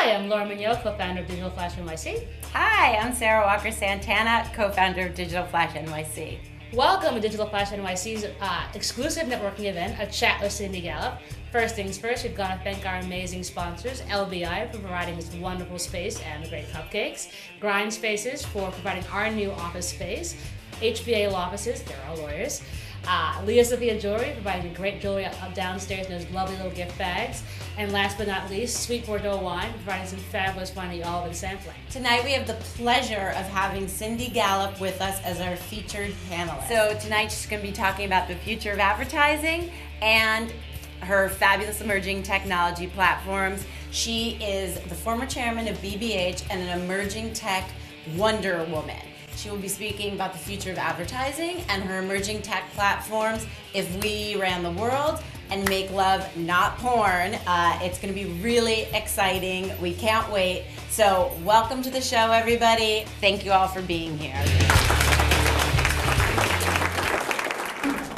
Hi, I'm Laura Mignott, co-founder of DigitalFlashNYC. Hi, I'm Sara Walker-Santana, co-founder of DigitalFlashNYC. Welcome to DigitalFlashNYC's exclusive networking event, a chat with Cindy Gallop. First things first, we've got to thank our amazing sponsors, LBi for providing this wonderful space and the great cupcakes, Grind Spaces for providing our new office space, LBi Offices, they're our lawyers, Leah Sophia Jewelry, providing the great jewelry up downstairs in those lovely little gift bags. And last but not least, Sweet Bordeaux Wine, providing some fabulous wine that y'all have been sampling. Tonight we have the pleasure of having Cindy Gallop with us as our featured panelist. So tonight she's going to be talking about the future of advertising and her fabulous emerging technology platforms. She is the former chairman of BBH and an emerging tech Wonder Woman. She will be speaking about the future of advertising and her emerging tech platforms. If we ran the world and make love, not porn, it's going to be really exciting. We can't wait. So welcome to the show, everybody. Thank you all for being here.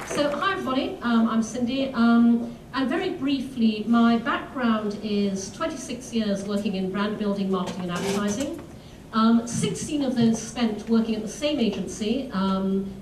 So hi, everybody. I'm Cindy. And very briefly, my background is 26 years working in brand building, marketing, and advertising. 16 of those spent working at the same agency,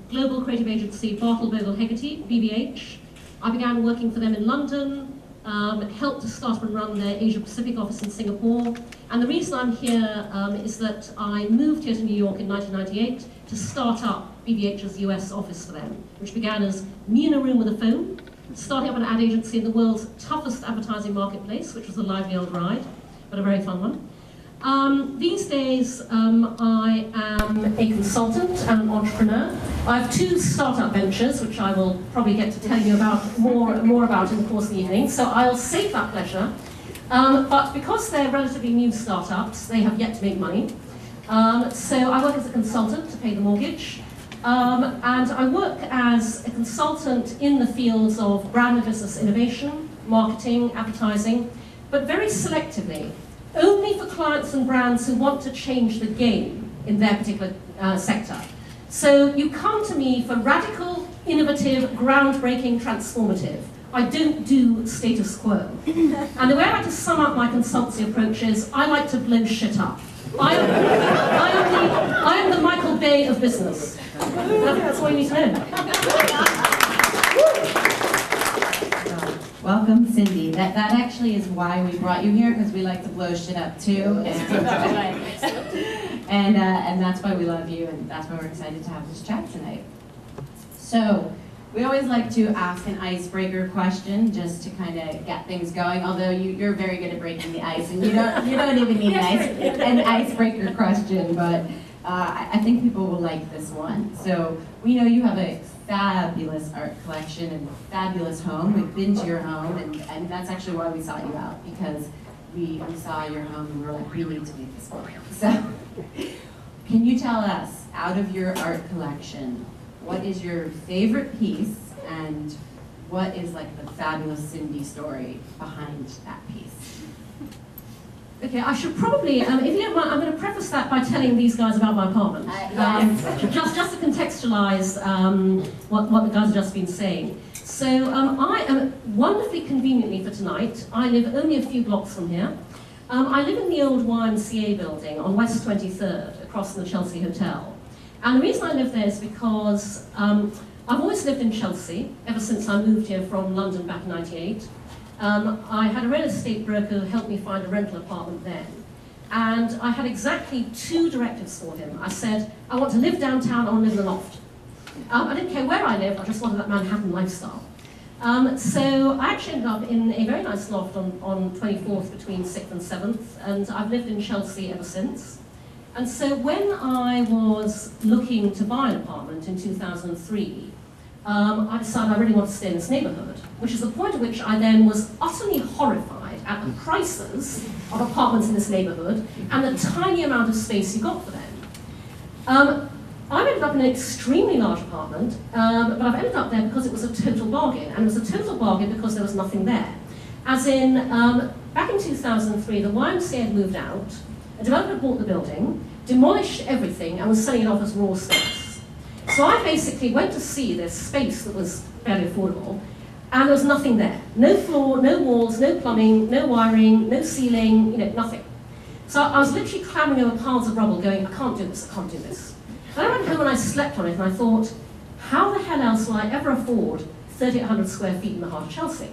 global creative agency Bartle Bogle Hegarty, BBH. I began working for them in London, helped to start and run their Asia Pacific office in Singapore. And the reason I'm here is that I moved here to New York in 1998 to start up BBH's US office for them, which began as me in a room with a phone, starting up an ad agency in the world's toughest advertising marketplace, which was a lively old ride, but a very fun one. These days, I am a consultant and an entrepreneur. I have two startup ventures, which I will probably get to tell you about more about in the course of the evening, so I'll save that pleasure. But because they're relatively new startups, they have yet to make money. So I work as a consultant to pay the mortgage, and I work as a consultant in the fields of brand and business innovation, marketing, advertising, but very selectively. Only for clients and brands who want to change the game in their particular sector. So you come to me for radical, innovative, groundbreaking, transformative. I don't do status quo. And the way I like to sum up my consultancy approach is, I like to blow shit up. I am the Michael Bay of business. That's all you need to know. Welcome, Cindy. That actually is why we brought you here, because we like to blow shit up too. And that's why we love you, and that's why we're excited to have this chat tonight. So, we always like to ask an icebreaker question just to kind of get things going, although you're very good at breaking the ice, and you don't even need an icebreaker question, but I think people will like this one. So, we know you have a fabulous art collection and fabulous home. We've been to your home, and that's actually why we sought you out, because we saw your home and we were like, we need to make this work. So, can you tell us, out of your art collection, what is your favorite piece, and what is like the fabulous Cindy story behind that piece? Okay, I should probably, if you don't mind, I'm going to preface that by telling these guys about my apartment. Just to contextualize what the guys have just been saying. So I am wonderfully conveniently for tonight, I live only a few blocks from here. I live in the old YMCA building on West 23rd, across from the Chelsea Hotel. And the reason I live there is because I've always lived in Chelsea, ever since I moved here from London back in '98. I had a real estate broker who helped me find a rental apartment then. And I had exactly two directives for him. I said, I want to live downtown, I want to live in a loft. I didn't care where I lived, I just wanted that Manhattan lifestyle. So I actually ended up in a very nice loft on 24th between 6th and 7th, and I've lived in Chelsea ever since. And so when I was looking to buy an apartment in 2003, I decided I really want to stay in this neighborhood, which is the point at which I then was utterly horrified at the prices of apartments in this neighborhood and the tiny amount of space you got for them. I've ended up in an extremely large apartment, but I've ended up there because it was a total bargain, and it was a total bargain because there was nothing there. As in, back in 2003, the YMCA had moved out, a developer bought the building, demolished everything, and was selling it off as raw space. So I basically went to see this space that was fairly affordable, and there was nothing there. No floor, no walls, no plumbing, no wiring, no ceiling, nothing. So I was literally clambering over piles of rubble going, I can't do this, I can't do this. Then I went home and I slept on it and I thought, how the hell else will I ever afford 3,800 square feet in the heart of Chelsea?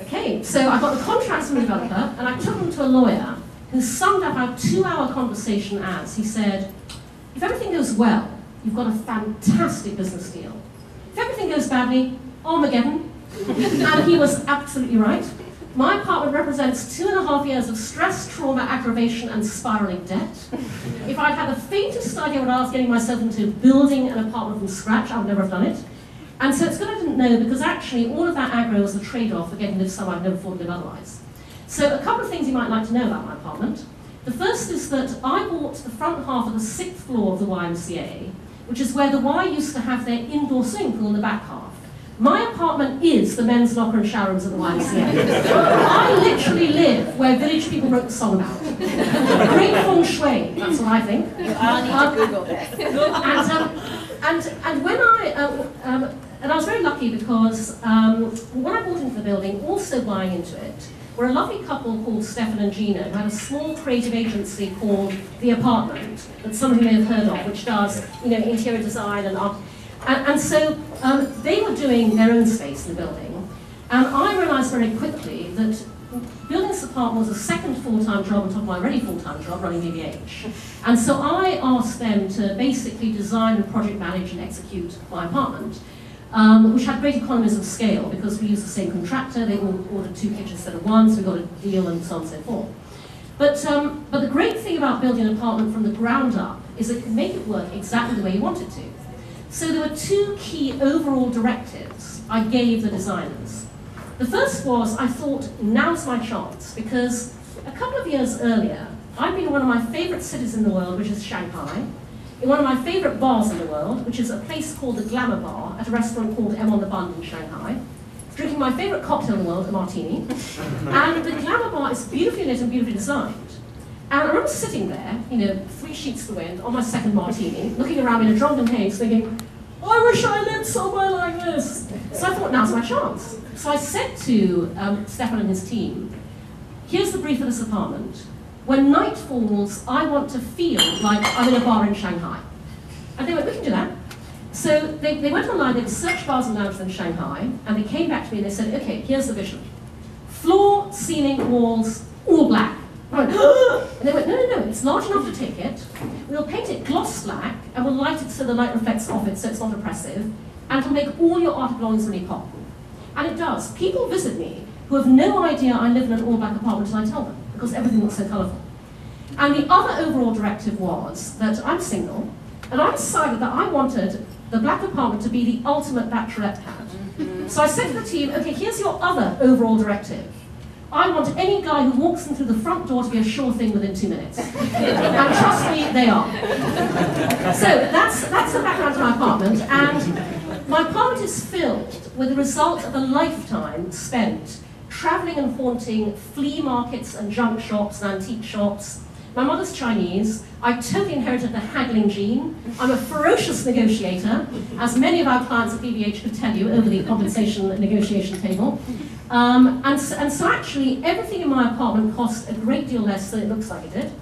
Okay, so I got the contracts from the developer and I took them to a lawyer who summed up our 2-hour conversation as, he said, if everything goes well, you've got a fantastic business deal. If everything goes badly, Armageddon. And he was absolutely right. My apartment represents 2.5 years of stress, trauma, aggravation, and spiraling debt. If I'd had the faintest idea what I was getting myself into building an apartment from scratch, I would never have done it. And so it's good I didn't know, because actually all of that aggro was a trade-off for getting to live somewhere I'd never thought to live otherwise. So a couple of things you might like to know about my apartment. The first is that I bought the front half of the 6th floor of the YMCA, which is where the Y used to have their indoor swimming pool in the back half. My apartment is the men's locker and shower rooms at the YMCA. I literally live where village people wrote the song about. Great feng shui, that's what I think. I'll need to Google this. And I was very lucky because when I bought into the building, also buying into it, were a lovely couple called Stefan and Gina, who had a small creative agency called The Apartment, that some of you may have heard of, which does, interior design and art. And so they were doing their own space in the building. And I realized very quickly that building this apartment was a second full-time job on top of my already full-time job running DBH. And so I asked them to basically design and project manage and execute my apartment, which had great economies of scale because we used the same contractor. They all ordered 2 kitchens instead of 1, so we got a deal and so on and so forth. But the great thing about building an apartment from the ground up is it can make it work exactly the way you want it to. So there were 2 key overall directives I gave the designers. The first was, I thought, now's my chance, because a couple of years earlier, I'd been in one of my favorite cities in the world, which is Shanghai, in one of my favorite bars in the world, which is a place called the Glamour Bar, at a restaurant called M on the Bund in Shanghai, drinking my favorite cocktail in the world, a martini. And the Glamour Bar is beautifully lit and beautifully designed. And I remember sitting there, 3 sheets to the wind, on my second martini, looking around in a drunken haze, thinking, I wish I lived somewhere like this. So I thought, now's my chance. So I said to Stefan and his team, here's the brief of this apartment. When night falls, I want to feel like I'm in a bar in Shanghai. And they went, we can do that. So they went online, they searched bars and lounges in Shanghai, and they came back to me and they said, okay, here's the vision. Floor, ceiling, walls, all black. I went, and they went, no, it's large enough to take it. We'll paint it gloss black, and we'll light it so the light reflects off it so it's not oppressive, and it'll make all your art belongings really pop. And it does. People visit me who have no idea I live in an all-black apartment until I tell them, because everything looks so colourful. And the other overall directive was that I'm single, and I decided that I wanted the black apartment to be the ultimate bachelorette pad. So I said to the team, okay, here's your other overall directive. I want any guy who walks in through the front door to be a sure thing within 2 minutes. And trust me, they are. So that's the background to my apartment, and my apartment is filled with the result of a lifetime spent traveling and haunting flea markets and junk shops and antique shops. My mother's Chinese. I totally inherited the haggling gene. I'm a ferocious negotiator, as many of our clients at BBH could tell you over the compensation negotiation table. And so actually, everything in my apartment cost a great deal less than it looks like it did.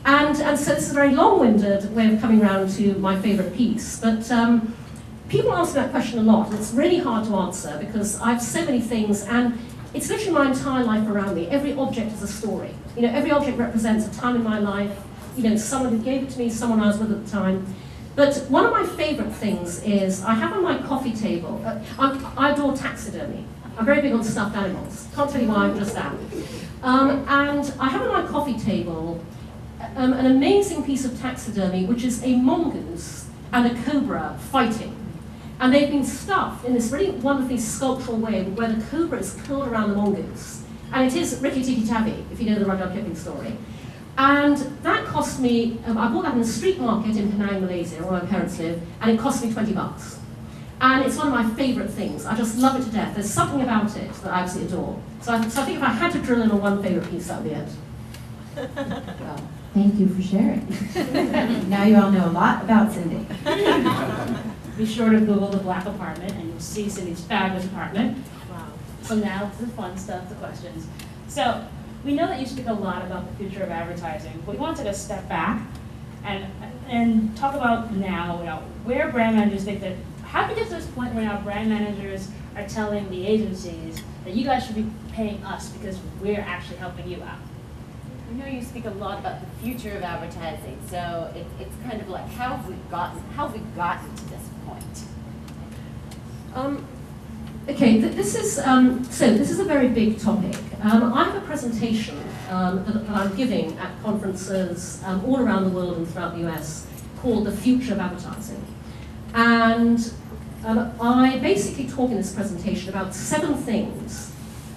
And so this is a very long-winded way of coming around to my favorite piece. But people ask me that question a lot, and it's really hard to answer because I have so many things, and it's literally my entire life around me. Every object is a story. Every object represents a time in my life, someone who gave it to me, someone I was with at the time. But one of my favorite things is, I have on my coffee table, I adore taxidermy. I'm very big on stuffed animals. Can't tell you why, I'm just am. And I have on my coffee table an amazing piece of taxidermy, which is a mongoose and a cobra fighting. And they've been stuffed in this really wonderfully sculptural way where the cobra is curled around the mongoose. And it is Rikki Tikki Tavi, if you know the Rudyard Kipling story. And that cost me, I bought that in the street market in Penang, Malaysia, where my parents live, and it cost me $20. And it's one of my favorite things. I just love it to death. There's something about it that I absolutely adore. So I think if I had to drill in on one favorite piece, that would be it. Well, thank you for sharing. Now you all know a lot about Cindy. Be sure to Google the black apartment and you'll see Cindy's fabulous apartment. Wow. So now to the fun stuff, the questions. So we know that you speak a lot about the future of advertising, but we want to take a step back and talk about now, where brand managers think that, how do we get to this point where now brand managers are telling the agencies that you guys should be paying us because we're actually helping you out? I know you speak a lot about the future of advertising, so it's kind of like, how have we gotten to this point? Okay, this is a very big topic. I have a presentation that I'm giving at conferences all around the world and throughout the US called The Future of Advertising. And I basically talk in this presentation about 7 things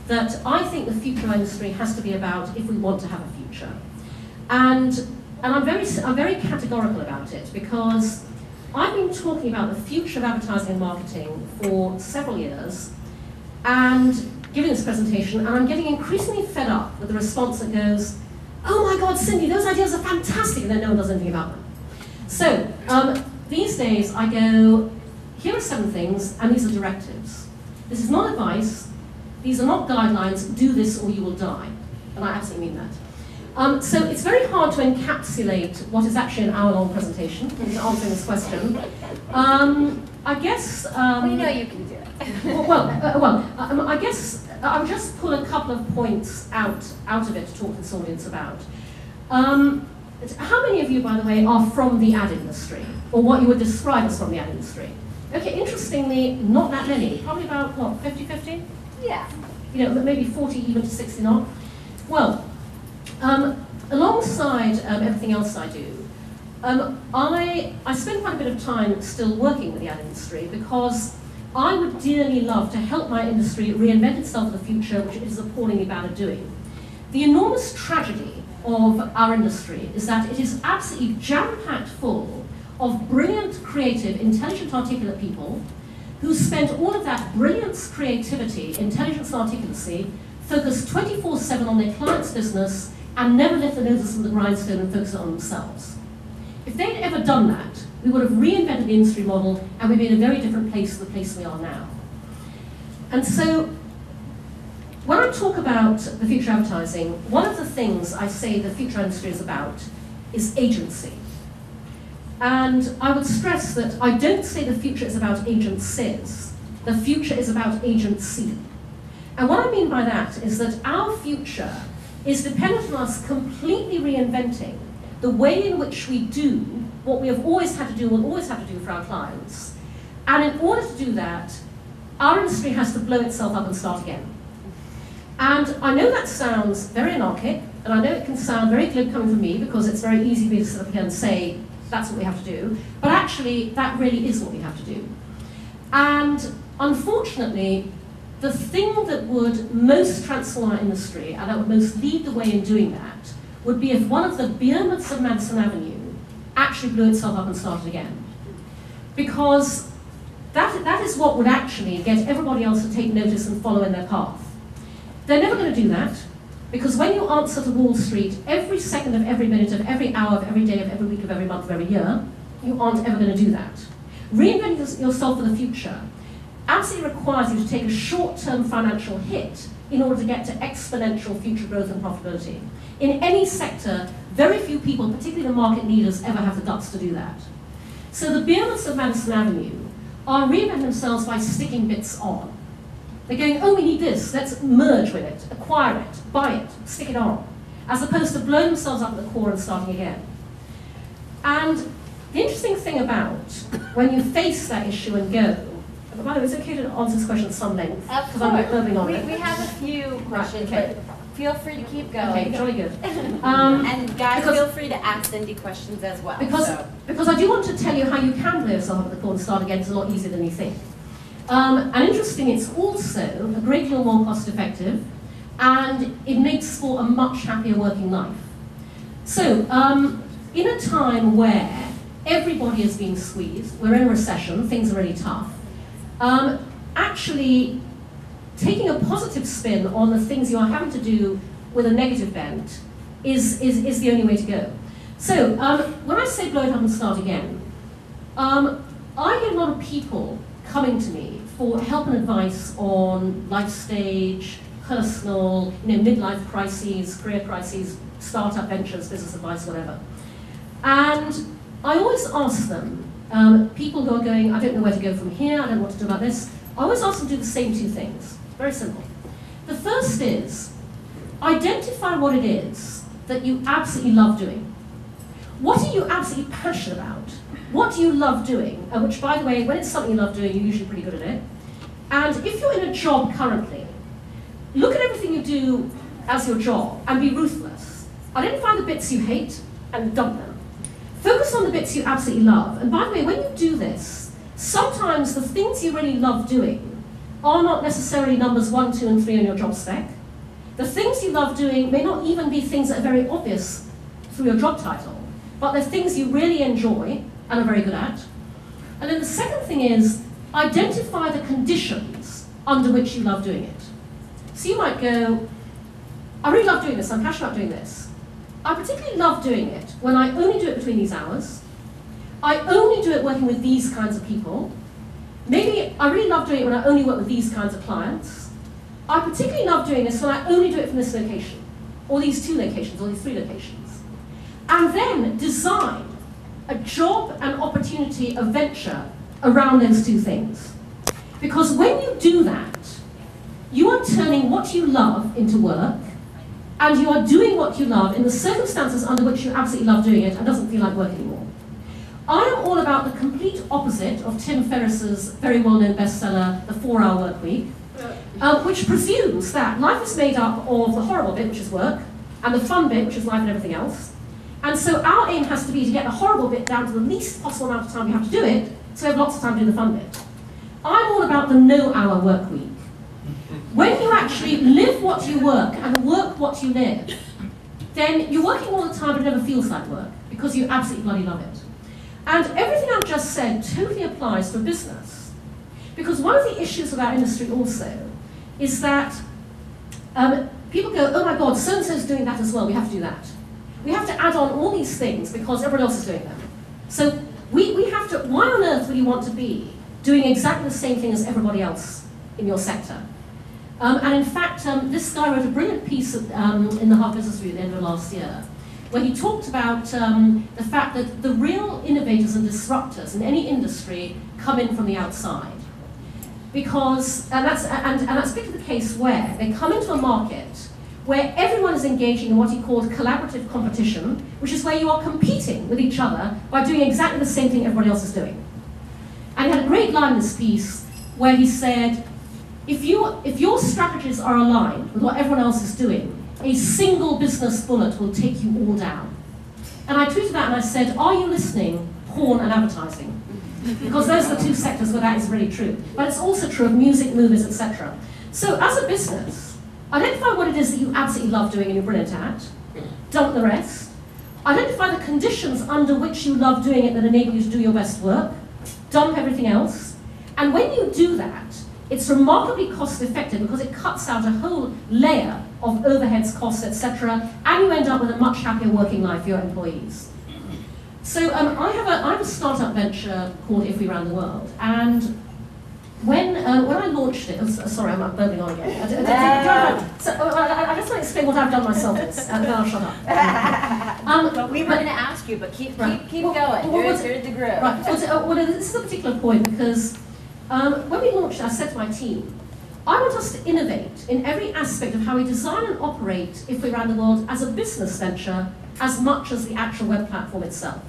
that I think the future industry has to be about if we want to have a future. And I'm very categorical about it because I've been talking about the future of advertising and marketing for several years and giving this presentation, and I'm getting increasingly fed up with the response that goes, "Oh my God, Cindy, those ideas are fantastic," and then no one does anything about them. So these days I go, here are 7 things, and these are directives. This is not advice. These are not guidelines. Do this or you will die. And I absolutely mean that. So it's very hard to encapsulate what is actually an hour-long presentation into answering this question. I guess... we know you can do it. I guess I'll just pull a couple of points out of it to talk to this audience about. How many of you, by the way, are from the ad industry, or what you would describe as from the ad industry? Okay, interestingly, not that many. Probably about, what, 50-50? Yeah. You know, maybe 40 even to 60 not. Well, alongside everything else I do, I spend quite a bit of time still working with the ad industry because I would dearly love to help my industry reinvent itself in the future, which it is appallingly bad at doing. The enormous tragedy of our industry is that it is absolutely jam-packed full of brilliant, creative, intelligent, articulate people who spent all of that brilliance, creativity, intelligence, and articulacy focused 24/7 on their client's business and never left the noses from the grindstone and focused on themselves. If they'd ever done that, we would have reinvented the industry model and we'd be in a very different place to the place we are now. And so, when I talk about the future of advertising, one of the things I say the future industry is about is agency. And I would stress that I don't say the future is about agencies. The future is about agency. And what I mean by that is that our future is dependent on us completely reinventing the way in which we do what we have always had to do and will always have to do for our clients. And in order to do that, our industry has to blow itself up and start again. And I know that sounds very anarchic, and I know it can sound very glib coming from me because it's very easy for me to sit up here and say, that's what we have to do. But actually, that really is what we have to do. And unfortunately, the thing that would most transform our industry, and that would most lead the way in doing that, would be if one of the behemoths of Madison Avenue actually blew itself up and started again. Because that is what would actually get everybody else to take notice and follow in their path. They're never going to do that, because when you answer to Wall Street every second of every minute of every hour of every day of every week of every month of every year, you aren't ever going to do that. Reinventing yourself for the future absolutely requires you to take a short-term financial hit in order to get to exponential future growth and profitability. In any sector, very few people, particularly the market leaders, ever have the guts to do that. So the behemoths of Madison Avenue are reinventing themselves by sticking bits on. They're going, oh, we need this, let's merge with it, acquire it, buy it, stick it on, as opposed to blowing themselves up at the core and starting again. And the interesting thing about when you face that issue and go, by the way, it's okay to answer this question at some length, because I'm burbling on it. We have a few questions, right, okay. but feel free to keep going. Okay, jolly good. And guys, feel free to ask Cindy questions as well. Because I do want to tell you how you can blow yourself up at the core and start again. It's a lot easier than you think. And interesting, it's also a great deal more cost effective, and it makes for a much happier working life. So, in a time where everybody is being squeezed, we're in a recession, things are really tough, actually taking a positive spin on the things you are having to do with a negative bent is the only way to go. So, when I say blow it up and start again, I get a lot of people coming to me for help and advice on life stage, personal, midlife crises, career crises, startup ventures, business advice, whatever. And I always ask them, people who are going, I don't know where to go from here, I don't know what to do about this, I always ask them to do the same two things. Very simple. The first is, identify what it is that you absolutely love doing. What are you absolutely passionate about? What do you love doing? Which, by the way, when it's something you love doing, you're usually pretty good at it. And if you're in a job currently, look at everything you do as your job and be ruthless. Identify the bits you hate and dump them. Focus on the bits you absolutely love. And by the way, when you do this, sometimes the things you really love doing are not necessarily numbers 1, 2, and 3 on your job spec. The things you love doing may not even be things that are very obvious through your job title, but they're things you really enjoy and are very good at. And then the second thing is, identify the conditions under which you love doing it. So you might go, I really love doing this, I'm passionate about doing this. I particularly love doing it when I only do it between these hours. I only do it working with these kinds of people. Maybe I really love doing it when I only work with these kinds of clients. I particularly love doing this when I only do it from this location, or these 2 locations, or these 3 locations. And then design a job, an opportunity, a venture around those 2 things. Because when you do that, you are turning what you love into work, and you are doing what you love in the circumstances under which you absolutely love doing it and doesn't feel like work anymore. I am all about the complete opposite of Tim Ferriss's very well-known bestseller, The 4-Hour Work Week, which presumes that life is made up of the horrible bit, which is work, and the fun bit, which is life and everything else. And so our aim has to be to get the horrible bit down to the least possible amount of time we have to do it, so we have lots of time to do the fun bit. I'm all about the no-hour work week. When you actually live what you work and work what you live, then you're working all the time but it never feels like work, because you absolutely bloody love it. And everything I've just said totally applies to business. Because one of the issues of our industry also is that people go, oh my God, so-and-so's doing that as well, we have to do that. We have to add on all these things because everyone else is doing them. So we have to, why on earth would you want to be doing exactly the same thing as everybody else in your sector? And in fact, this guy wrote a brilliant piece in the Harvard Business Review at the end of last year, where he talked about the fact that the real innovators and disruptors in any industry come in from the outside. Because, and that's particularly the case where they come into a market where everyone is engaging in what he called collaborative competition, which is where you are competing with each other by doing exactly the same thing everybody else is doing. And he had a great line in this piece where he said, if your strategies are aligned with what everyone else is doing, a single business bullet will take you all down. And I tweeted that and I said, are you listening? Porn and advertising. Because those are the 2 sectors where that is really true. But it's also true of music, movies, etc. So as a business, identify what it is that you absolutely love doing and you're brilliant at. Dump the rest. Identify the conditions under which you love doing it that enable you to do your best work. Dump everything else. And when you do that, it's remarkably cost effective because it cuts out a whole layer of overheads, costs, etc. And you end up with a much happier working life for your employees. So I have a startup venture called If We Ran the World. And when I launched it, sorry, I'm burbling on again. I just want to explain what I've done myself, and then I'll shut up. But we were going to ask you, but keep going. You're the groove. Right. Well, this is a particular point because when we launched, I said to my team, I want us to innovate in every aspect of how we design and operate If We Ran the World as a business venture as much as the actual web platform itself.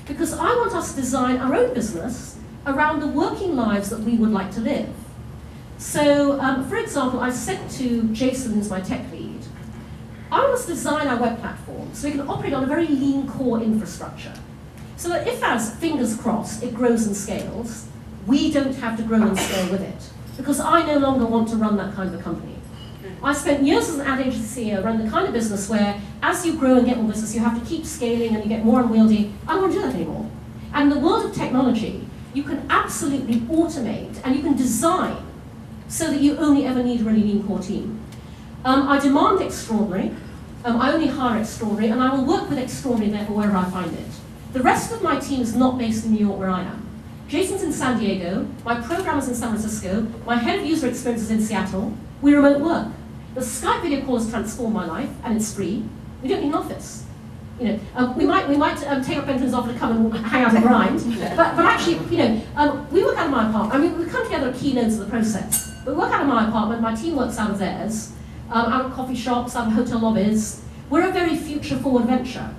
Because I want us to design our own business around the working lives that we would like to live. So, for example, I said to Jason, who's my tech lead, I want us to design our web platform so we can operate on a very lean core infrastructure. So that if, as fingers crossed, it grows and scales, we don't have to grow and scale with it. Because I no longer want to run that kind of a company. I spent years as an ad agency CEO running the kind of business where, as you grow and get more business, you have to keep scaling and you get more unwieldy. I don't want to do that anymore. And in the world of technology, you can absolutely automate and you can design so that you only ever need a really lean core team. I demand extraordinary. I only hire extraordinary, and I will work with extraordinary therefore wherever I find it. The rest of my team is not based in New York where I am. Jason's in San Diego, my programmer's in San Francisco, my head of user experience is in Seattle. We remote work. The Skype video call has transformed my life, and it's free. We don't need an office. You know, we might take our pensions off to come and hang out and grind, but actually, you know, we work out of my apartment. I mean, we come together at key nodes of the process. But we work out of my apartment. My team works out of theirs, out of coffee shops, out of hotel lobbies. We're a very future-forward venture,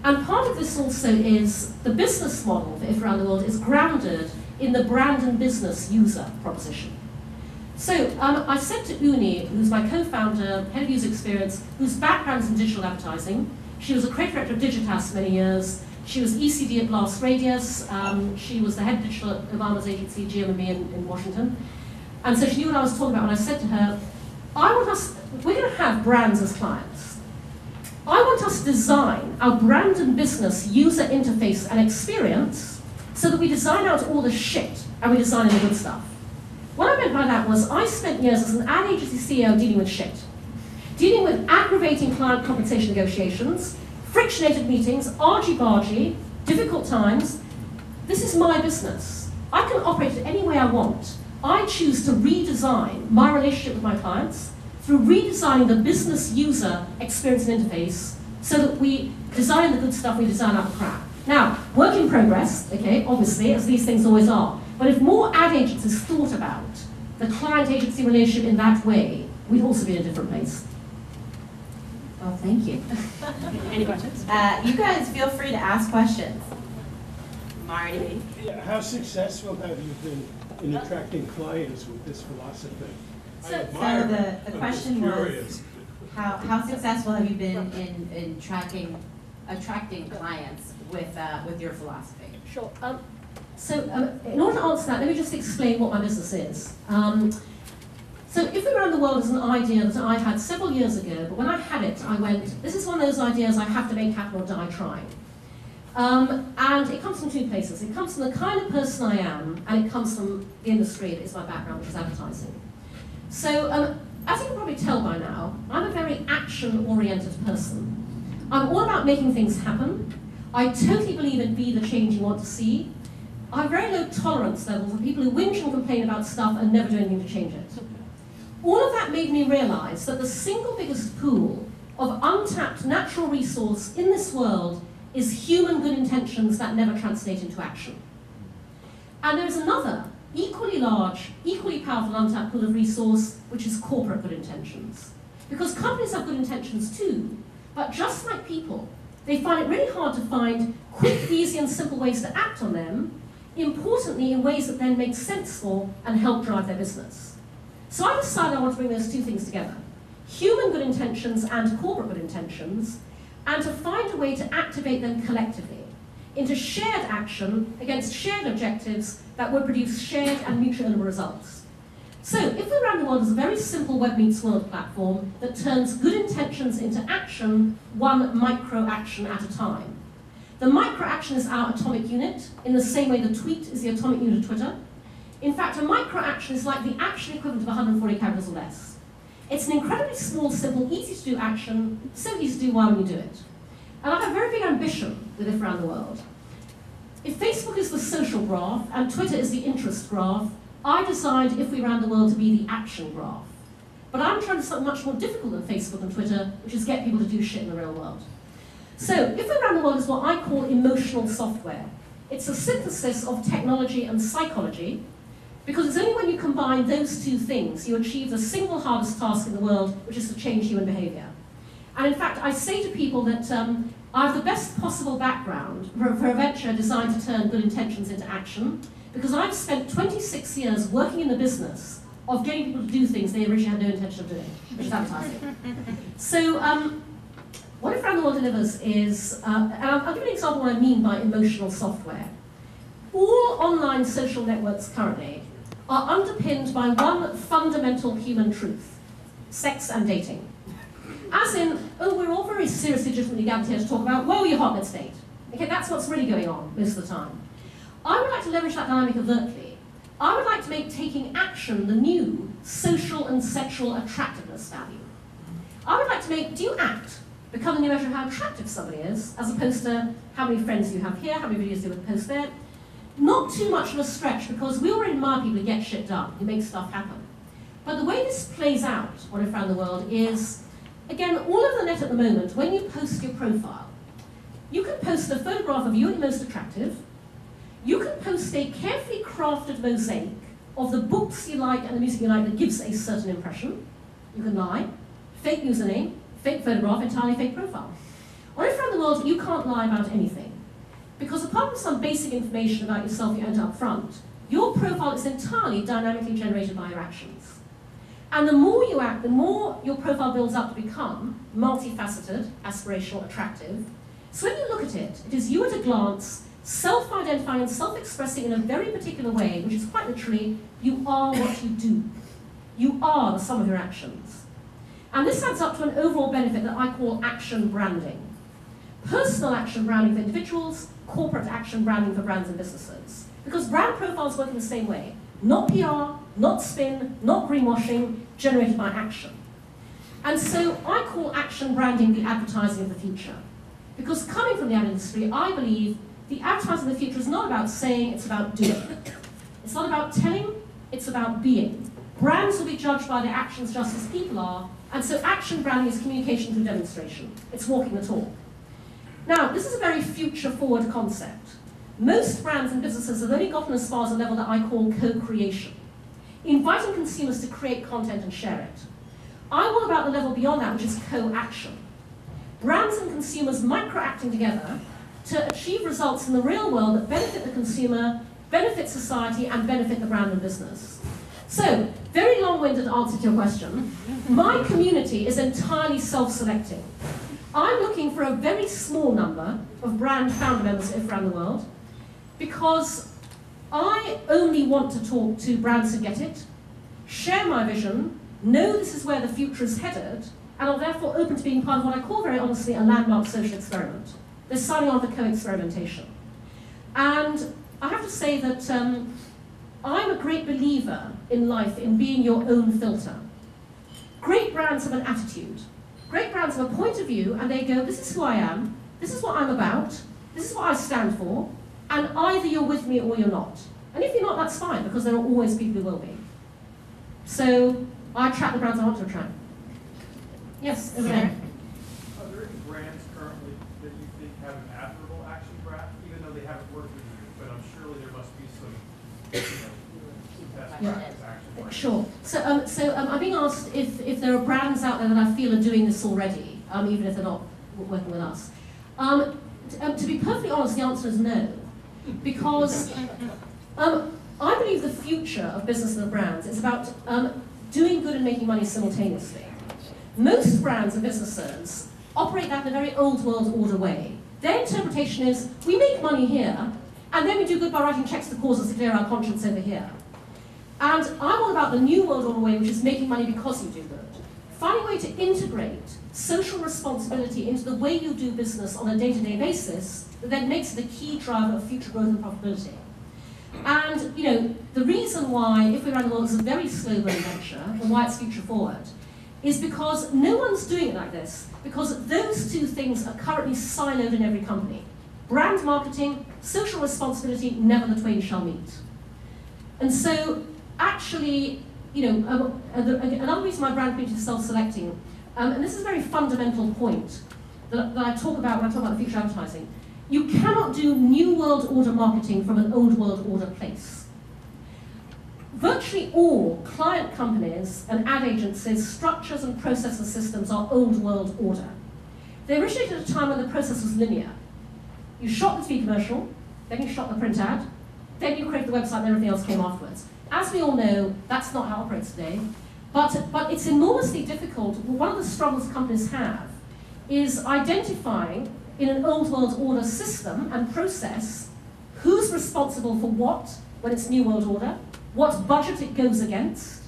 and part of this also is the business model for IF around the world is grounded in the brand and business user proposition. So I said to Uni, who's my co-founder, head of user experience, whose background is in digital advertising. She was a creative director of Digitas for many years. She was ECD at Blast Radius. She was the head of digital at Obama's agency, GM&B in Washington. And so she knew what I was talking about when I said to her, we're going to have brands as clients. I want us to design our brand and business user interface and experience so that we design out all the shit and we design in the good stuff. What I meant by that was I spent years as an ad agency CEO dealing with shit. Dealing with aggravating client compensation negotiations, frictionated meetings, argy-bargy, difficult times. This is my business. I can operate it any way I want. I choose to redesign my relationship with my clients through redesigning the business user experience and interface so that we design the good stuff, we design out the crap. Now, work in progress, okay, obviously, as these things always are. But if more ad agencies thought about the client-agency relationship in that way, we'd also be in a different place. Well, thank you. Any questions? You guys feel free to ask questions. Marty? Yeah, how successful have you been in attracting clients with this philosophy? So the question was, how successful have you been in attracting clients with your philosophy? Sure. In order to answer that, let me just explain what my business is. So if we around the world is an idea that I had several years ago, but when I had it, I went, this is one of those ideas I have to make happen or die trying. And it comes from two places. It comes from the kind of person I am, and it comes from the industry that is my background, which is advertising. So as you can probably tell by now, I'm a very action-oriented person. I'm all about making things happen. I totally believe in be the change you want to see. I have very low tolerance levels of people who whinge and complain about stuff and never do anything to change it. All of that made me realize that the single biggest pool of untapped natural resource in this world is human good intentions that never translate into action. And there's another, equally large, equally powerful untapped pool of resource, which is corporate good intentions. Because companies have good intentions too, but just like people, they find it really hard to find quick, easy, and simple ways to act on them, importantly in ways that then make sense for and help drive their business. So I decided I want to bring those two things together, human good intentions and corporate good intentions, and to find a way to activate them collectively into shared action against shared objectives that would produce shared and mutually earnable results. So if we ran the world as a very simple web meets world platform that turns good intentions into action, one micro action at a time. The micro action is our atomic unit, in the same way the tweet is the atomic unit of Twitter. In fact, a micro action is like the action equivalent of 140 characters or less. It's an incredibly small, simple, easy to do action, so easy to do why when you do it. And I have a very big ambition with it around the world. If Facebook is the social graph and Twitter is the interest graph, I designed If We Ran the World to be the action graph. But I'm trying to do something much more difficult than Facebook and Twitter, which is get people to do shit in the real world. So, If We Ran the World is what I call emotional software. It's a synthesis of technology and psychology, because it's only when you combine those two things you achieve the single hardest task in the world, which is to change human behavior. And in fact, I say to people that I have the best possible background for a venture designed to turn good intentions into action, because I've spent 26 years working in the business of getting people to do things they originally had no intention of doing, which is advertising. So, what If Ran the World delivers is, and I'll give you an example of what I mean by emotional software. All online social networks currently are underpinned by one fundamental human truth: sex and dating. As in, oh, we're all very seriously, legitimately gathered here to talk about, whoa, your hotnet state. Okay, that's what's really going on most of the time. I would like to leverage that dynamic overtly. I would like to make taking action the new social and sexual attractiveness value. I would like to make, do you act, become the new measure of how attractive somebody is, as opposed to how many friends you have here, how many videos you would post there. Not too much of a stretch, because we already admire people who get shit done, who make stuff happen. But the way this plays out, what I found in the world, is, again, all over the net at the moment, when you post your profile, you can post a photograph of you at your most attractive. You can post a carefully crafted mosaic of the books you like and the music you like that gives a certain impression. You can lie. Fake username, fake photograph, entirely fake profile. What I found in the world, you can't lie about anything. Because apart from some basic information about yourself you enter up front, your profile is entirely dynamically generated by your actions. And the more you act, the more your profile builds up to become multifaceted, aspirational, attractive. So when you look at it, it is you at a glance, self-identifying and self-expressing in a very particular way, which is quite literally, you are what you do. You are the sum of your actions. And this adds up to an overall benefit that I call action branding. Personal action branding for individuals, corporate action branding for brands and businesses. Because brand profiles work in the same way. Not PR, not spin, not greenwashing, generated by action. And so I call action branding the advertising of the future. Because coming from the ad industry, I believe the advertising of the future is not about saying, it's about doing. It's not about telling, it's about being. Brands will be judged by their actions just as people are, and so action branding is communication through demonstration. It's walking the talk. Now, this is a very future-forward concept. Most brands and businesses have only gotten as far as a level that I call co-creation, inviting consumers to create content and share it. I'm all about the level beyond that, which is co-action. Brands and consumers micro-acting together to achieve results in the real world that benefit the consumer, benefit society, and benefit the brand and business. So, very long-winded answer to your question. My community is entirely self-selecting. I'm looking for a very small number of brand founder members around the world because I only want to talk to brands who get it, share my vision, know this is where the future is headed, and are therefore open to being part of what I call very honestly a landmark social experiment. They're signing on for co-experimentation. And I have to say that I'm a great believer in life in being your own filter. Great brands have an attitude. Great brands have a point of view, and they go, this is who I am, this is what I'm about, this is what I stand for, and either you're with me or you're not. And if you're not, that's fine, because there are always people who will be. So I attract the brands I want to attract. Yes, over there. Are there any brands currently that you think have an admirable action graph, even though they haven't worked with you? But I'm surely there must be some, best practice action brands. Sure. So I'm being asked if there are brands out there that I feel are doing this already, even if they're not working with us. To be perfectly honest, the answer is no, because I believe the future of business and brands is about doing good and making money simultaneously. Most brands and businesses operate that in a very old world order way. Their interpretation is, we make money here, and then we do good by writing checks to causes to clear our conscience over here. And I'm all about the new world order way, which is making money because you do good. Finding a way to integrate social responsibility into the way you do business on a day-to-day basis that then makes it a key driver of future growth and profitability. And, you know, the reason why, if we're around the world, it's a very slow-growing venture, and why it's future-forward, is because no one's doing it like this, because those two things are currently siloed in every company. Brand marketing, social responsibility, never the twain shall meet. And so, actually, you know, another reason my brand community is self-selecting, and this is a very fundamental point that I talk about when I talk about the future advertising. You cannot do new world order marketing from an old world order place. Virtually all client companies and ad agencies' structures and processes and systems are old world order. They originated at a time when the process was linear. You shot the TV commercial, then you shot the print ad, then you created the website and everything else came afterwards. As we all know, that's not how it operates today. But it's enormously difficult. One of the struggles companies have is identifying in an old world order system and process who's responsible for what when it's new world order, what budget it goes against,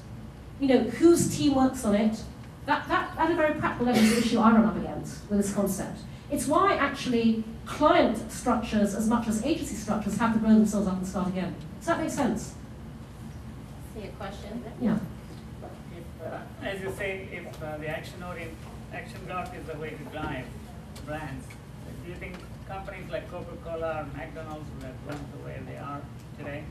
you know, whose team works on it. That at a very practical level is the issue I run up against with this concept. It's why actually client structures as much as agency structures have to grow themselves up and start again. Does that make sense? See a question? Yeah. If, as you say, if the action graph is the way to drive brands, do you think companies like Coca-Cola or McDonald's would have gone to where they are today?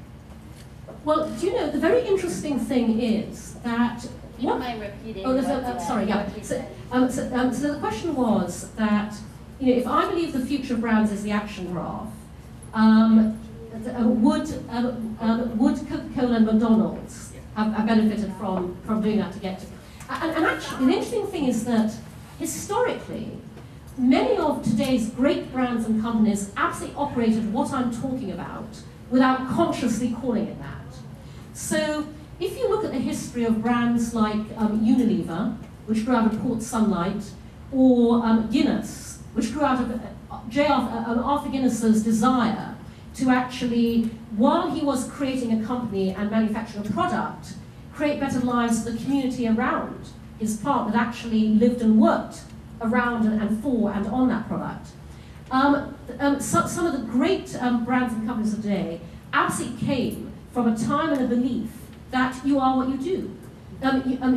Well, do you know, the very interesting thing is that... Do you mind repeating? Oh, sorry, yeah. So the question was that, you know, if I believe the future of brands is the action graph, would Coca-Cola and McDonald's have benefited from doing that to get to... And actually, the interesting thing is that historically, many of today's great brands and companies absolutely operated what I'm talking about without consciously calling it that. So if you look at the history of brands like Unilever, which grew out of Port Sunlight, or Guinness, which grew out of Arthur Guinness's desire to actually, while he was creating a company and manufacturing a product, create better lives for the community around his plant that actually lived and worked around and for and on that product. Some of the great brands and companies of today absolutely came from a time and a belief that you are what you do.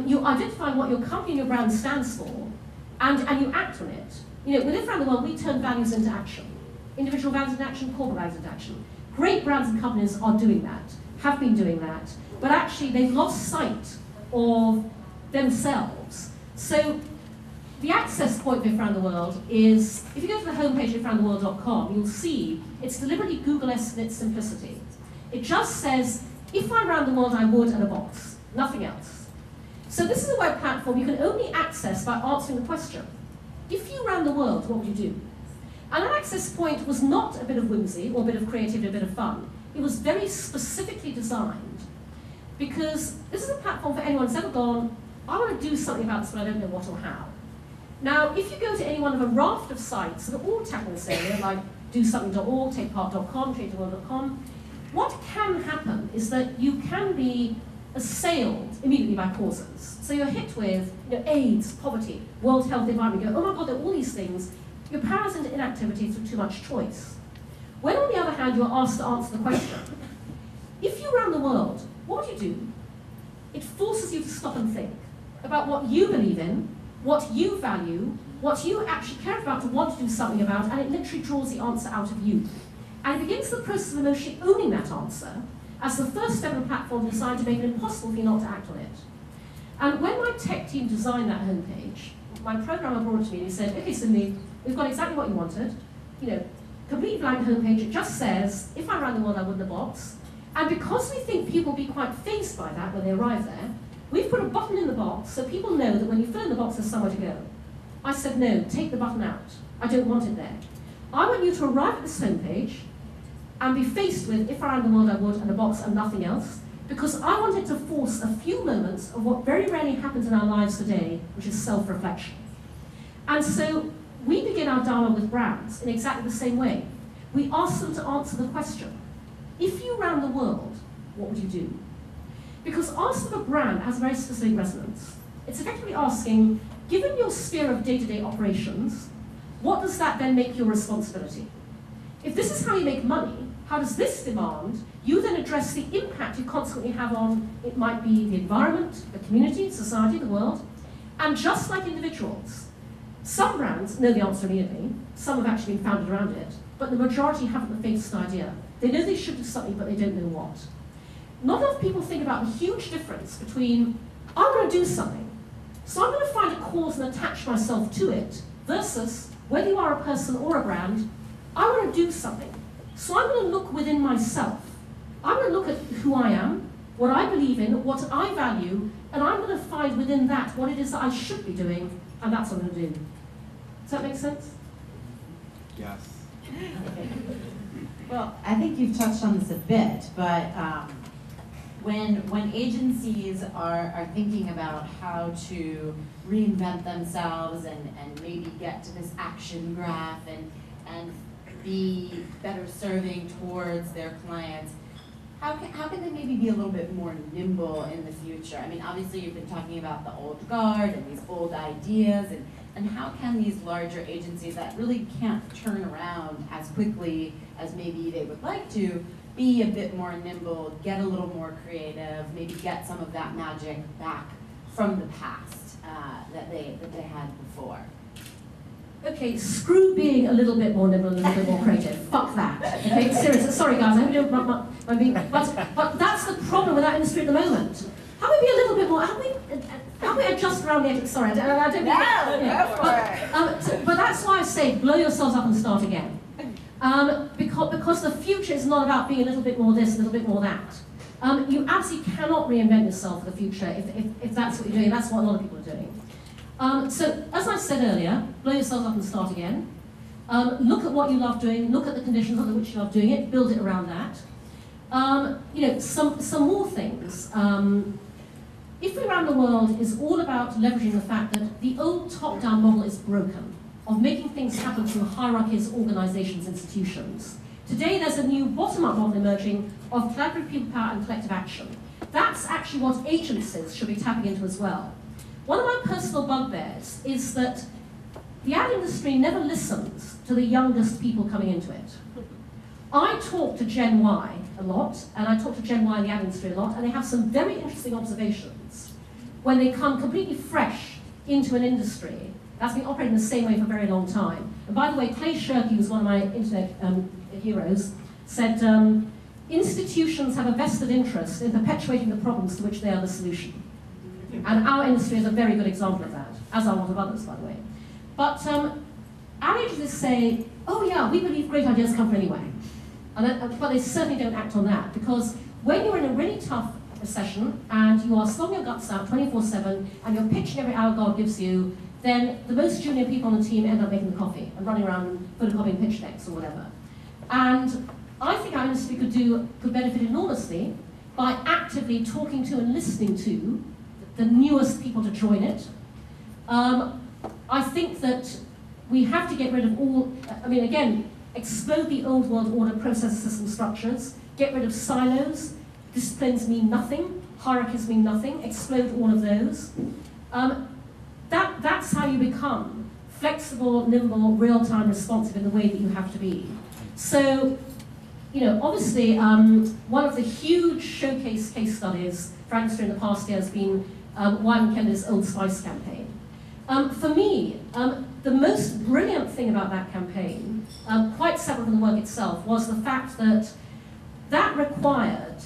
You identify what your company and your brand stands for, and you act on it. You know, within around the world, we turn values into action. Individual values into action, corporate values into action. Great brands and companies are doing that, have been doing that, but actually they've lost sight of themselves. So the access point with around the world is, if you go to the homepage of aroundtheworld.com, you'll see it's deliberately Google-esque in its simplicity. It just says, if I ran the world, I would, and a box, nothing else. So this is a web platform you can only access by answering the question. If you ran the world, what would you do? And an access point was not a bit of whimsy or a bit of creativity, a bit of fun. It was very specifically designed because this is a platform for anyone who's ever gone, I want to do something about this, but I don't know what or how. Now, if you go to any one of a raft of sites that are all tackling this area, like dosomething.org, takepart.com, changetheworld.com, what can happen is that you can be assailed immediately by causes. So you're hit with AIDS, poverty, World Health, the environment. You go, oh my God, there are all these things. You're paralyzed into inactivity through too much choice. When, on the other hand, you're asked to answer the question, if you ran the world, what would you do? It forces you to stop and think about what you believe in, what you value, what you actually care about to want to do something about, and it literally draws the answer out of you. And it begins the process of emotionally owning that answer as the first step of the platform designed to make it impossible for you not to act on it. And when my tech team designed that homepage, my programmer brought it to me and he said, okay, Cindy, we've got exactly what you wanted. You know, complete blank homepage, it just says, if I ran the world, I would in a box. And because we think people will be quite fazed by that when they arrive there, we've put a button in the box so people know that when you fill in the box, there's somewhere to go. I said, no, take the button out. I don't want it there. I want you to arrive at this homepage and be faced with, if I ran the world, I would, and a box and nothing else, because I wanted to force a few moments of what very rarely happens in our lives today, which is self-reflection. And so we begin our Dharma with brands in exactly the same way. We ask them to answer the question, if you ran the world, what would you do? Because asking a brand has a very specific resonance. It's effectively asking, given your sphere of day-to-day operations, what does that then make your responsibility? If this is how you make money, how does this demand you then address the impact you consequently have on, it might be the environment, the community, society, the world, and just like individuals, some brands know the answer immediately, some have actually been founded around it, but the majority haven't the faintest idea. They know they should do something, but they don't know what. Not enough people think about the huge difference between, I'm going to do something, so I'm going to find a cause and attach myself to it, versus whether you are a person or a brand, I want to do something. So I'm going to look within myself. I'm going to look at who I am, what I believe in, what I value, and I'm going to find within that what it is that I should be doing, and that's what I'm going to do. Does that make sense? Yes. Well, I think you've touched on this a bit, but when agencies are thinking about how to reinvent themselves and maybe get to this action graph and be better serving towards their clients, how can they maybe be a little bit more nimble in the future? I mean, obviously you've been talking about the old guard and these old ideas, and how can these larger agencies that really can't turn around as quickly as maybe they would like to, be a bit more nimble, get a little more creative, maybe get some of that magic back from the past that they had before? Okay, screw being a little bit more nimble, a little bit more creative. Fuck that. Okay, seriously. Sorry, guys. I hope you don't. But that's the problem with that industry at the moment. How about be a little bit more? How about we adjust around the edges? Sorry, I don't. Go for it. But that's why I say blow yourselves up and start again. Because the future is not about being a little bit more this, a little bit more that. You absolutely cannot reinvent yourself for the future if that's what you're doing. That's what a lot of people are doing. So, as I said earlier, blow yourselves up and start again. Look at what you love doing, look at the conditions under which you love doing it, build it around that. Some more things. If we around the world is all about leveraging the fact that the old top-down model is broken, of making things happen through hierarchies, organizations, institutions. Today there's a new bottom-up model emerging of collaborative people power and collective action. That's actually what agencies should be tapping into as well. One of my personal bugbears is that the ad industry never listens to the youngest people coming into it. I talk to Gen Y a lot, and I talk to Gen Y in the ad industry a lot, and they have some very interesting observations when they come completely fresh into an industry that's been operating the same way for a very long time. And by the way, Clay Shirky, who's one of my internet heroes, said, institutions have a vested interest in perpetuating the problems to which they are the solution. And our industry is a very good example of that, as are a lot of others, by the way. But our agencies say, oh yeah, we believe great ideas come from anywhere. But they certainly don't act on that, because when you're in a really tough recession and you are slowing your guts out 24/7 and you're pitching every hour God gives you, then the most junior people on the team end up making the coffee and running around photocopying pitch decks or whatever. And I think our industry could benefit enormously by actively talking to and listening to the newest people to join it. I think that we have to get rid of all, again, explode the old world order process system structures, get rid of silos, disciplines mean nothing, hierarchies mean nothing, explode all of those. That's how you become flexible, nimble, real-time responsive in the way that you have to be. So, obviously, one of the huge showcase case studies for industry in the past year has been Wyman Kennedy's Old Spice campaign. For me, the most brilliant thing about that campaign, quite separate from the work itself, was the fact that required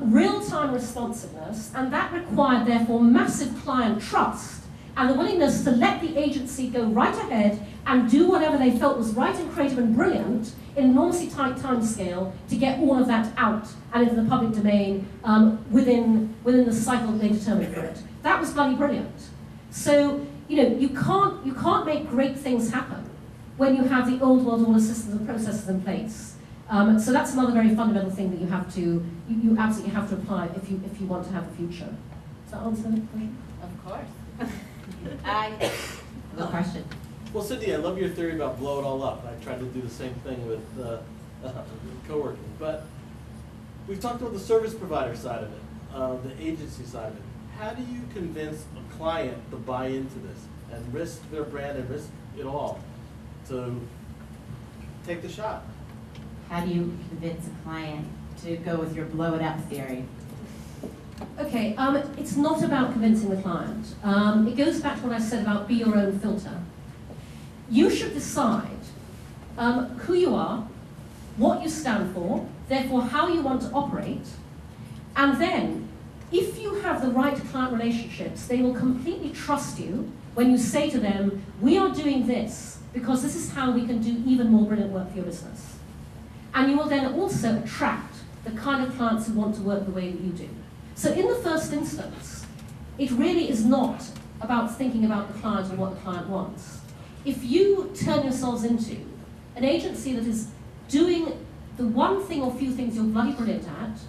real-time responsiveness, and that required, therefore, massive client trust, and the willingness to let the agency go right ahead and do whatever they felt was right and creative and brilliant in an enormously tight time scale to get all of that out and into the public domain within the cycle that they determined for it. That was bloody brilliant. So, you can't make great things happen when you have the old world order systems and processes in place. So that's another very fundamental thing that you absolutely have to apply if you want to have a future. Does that answer the question? Of course. Good question. Well, Cindy, I love your theory about blow it all up. I tried to do the same thing with co-working. But we've talked about the service provider side of it, the agency side of it. How do you convince a client to buy into this and risk their brand and risk it all to take the shot? How do you convince a client to go with your blow it up theory? Okay, it's not about convincing the client. It goes back to what I said about be your own filter. You should decide who you are, what you stand for, therefore how you want to operate, and then if you have the right client relationships, they will completely trust you when you say to them, we are doing this because this is how we can do even more brilliant work for your business. And you will then also attract the kind of clients who want to work the way that you do. So in the first instance, it really is not about thinking about the client and what the client wants. If you turn yourselves into an agency that is doing the one thing or few things you're bloody brilliant at,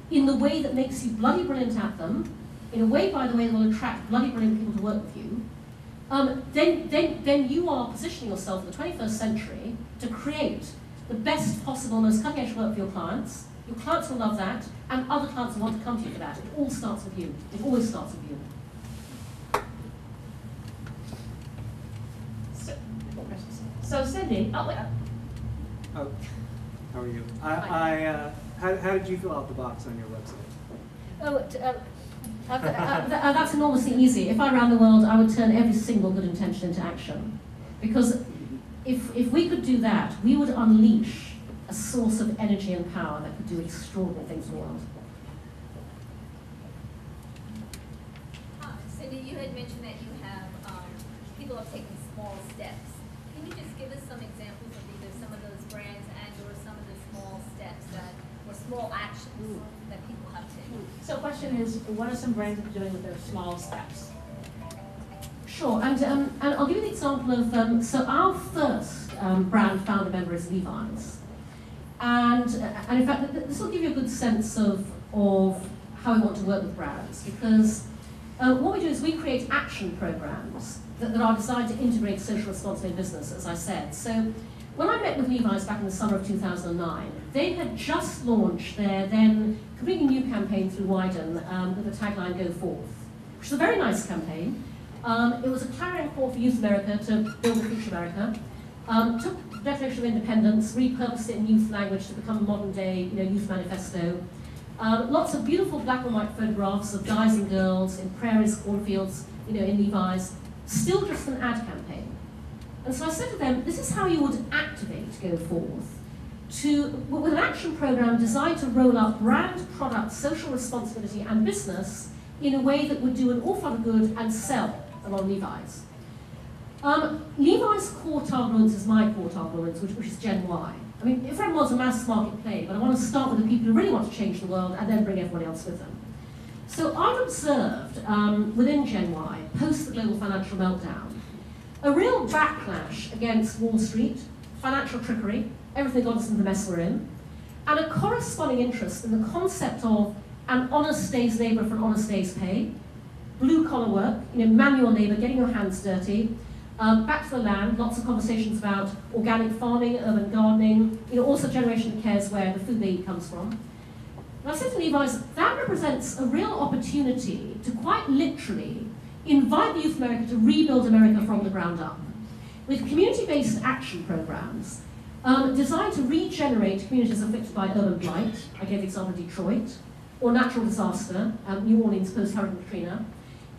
in the way that makes you bloody brilliant at them, in a way, by the way, that will attract bloody brilliant people to work with you, then you are positioning yourself in the 21st century to create the best possible, most cutting-edge work for your clients. Your clients will love that, and other clients will want to come to you for that. It all starts with you. It always starts with you. So Cindy, Oh, how are you? How did you fill out the box on your website? That's enormously easy. If I ran the world, I would turn every single good intention into action. Because if we could do that, we would unleash a source of energy and power that could do extraordinary things in the world. Cindy, you had mentioned that you have people have taken small steps. Can you just give us some examples of either some of those brands and or some of the small steps that, or small actions that people have taken? So the question is, what are some brands doing with their small steps? Sure, and I'll give you the example of, so our first brand founder member is Levi's. And in fact, this will give you a good sense of how we want to work with brands, because what we do is we create action programs that are designed to integrate social responsibility in business, as I said. So when I met with Levi's back in the summer of 2009, they had just launched their then completely new campaign through Wyden with the tagline, "Go Forth," which is a very nice campaign. It was a clarion call for Youth America to build a future America. Took the Declaration of Independence, repurposed it in youth language to become a modern-day, youth manifesto. Lots of beautiful black and white photographs of guys and girls in prairies, cornfields, in Levi's. Still just an ad campaign. And so I said to them, this is how you would activate Go Forth with an action program designed to roll up brand, product, social responsibility, and business in a way that would do an awful lot of good and sell along Levi's. Levi's core target audience is my core target audience, which is Gen Y. I mean, everyone wants a mass market play, but I want to start with the people who really want to change the world and then bring everybody else with them. So I've observed within Gen Y, post the global financial meltdown, a real backlash against Wall Street, financial trickery, everything got us into the mess we're in, and a corresponding interest in the concept of an honest day's labor for an honest day's pay, blue-collar work, manual labor, getting your hands dirty, back to the land, lots of conversations about organic farming, urban gardening, also a generation that cares where the food they eat comes from. And I said to Levi's, that represents a real opportunity to quite literally invite the Youth America to rebuild America from the ground up, with community-based action programs designed to regenerate communities afflicted by urban blight. I gave the example of Detroit, or natural disaster, New Orleans post-Hurricane Katrina.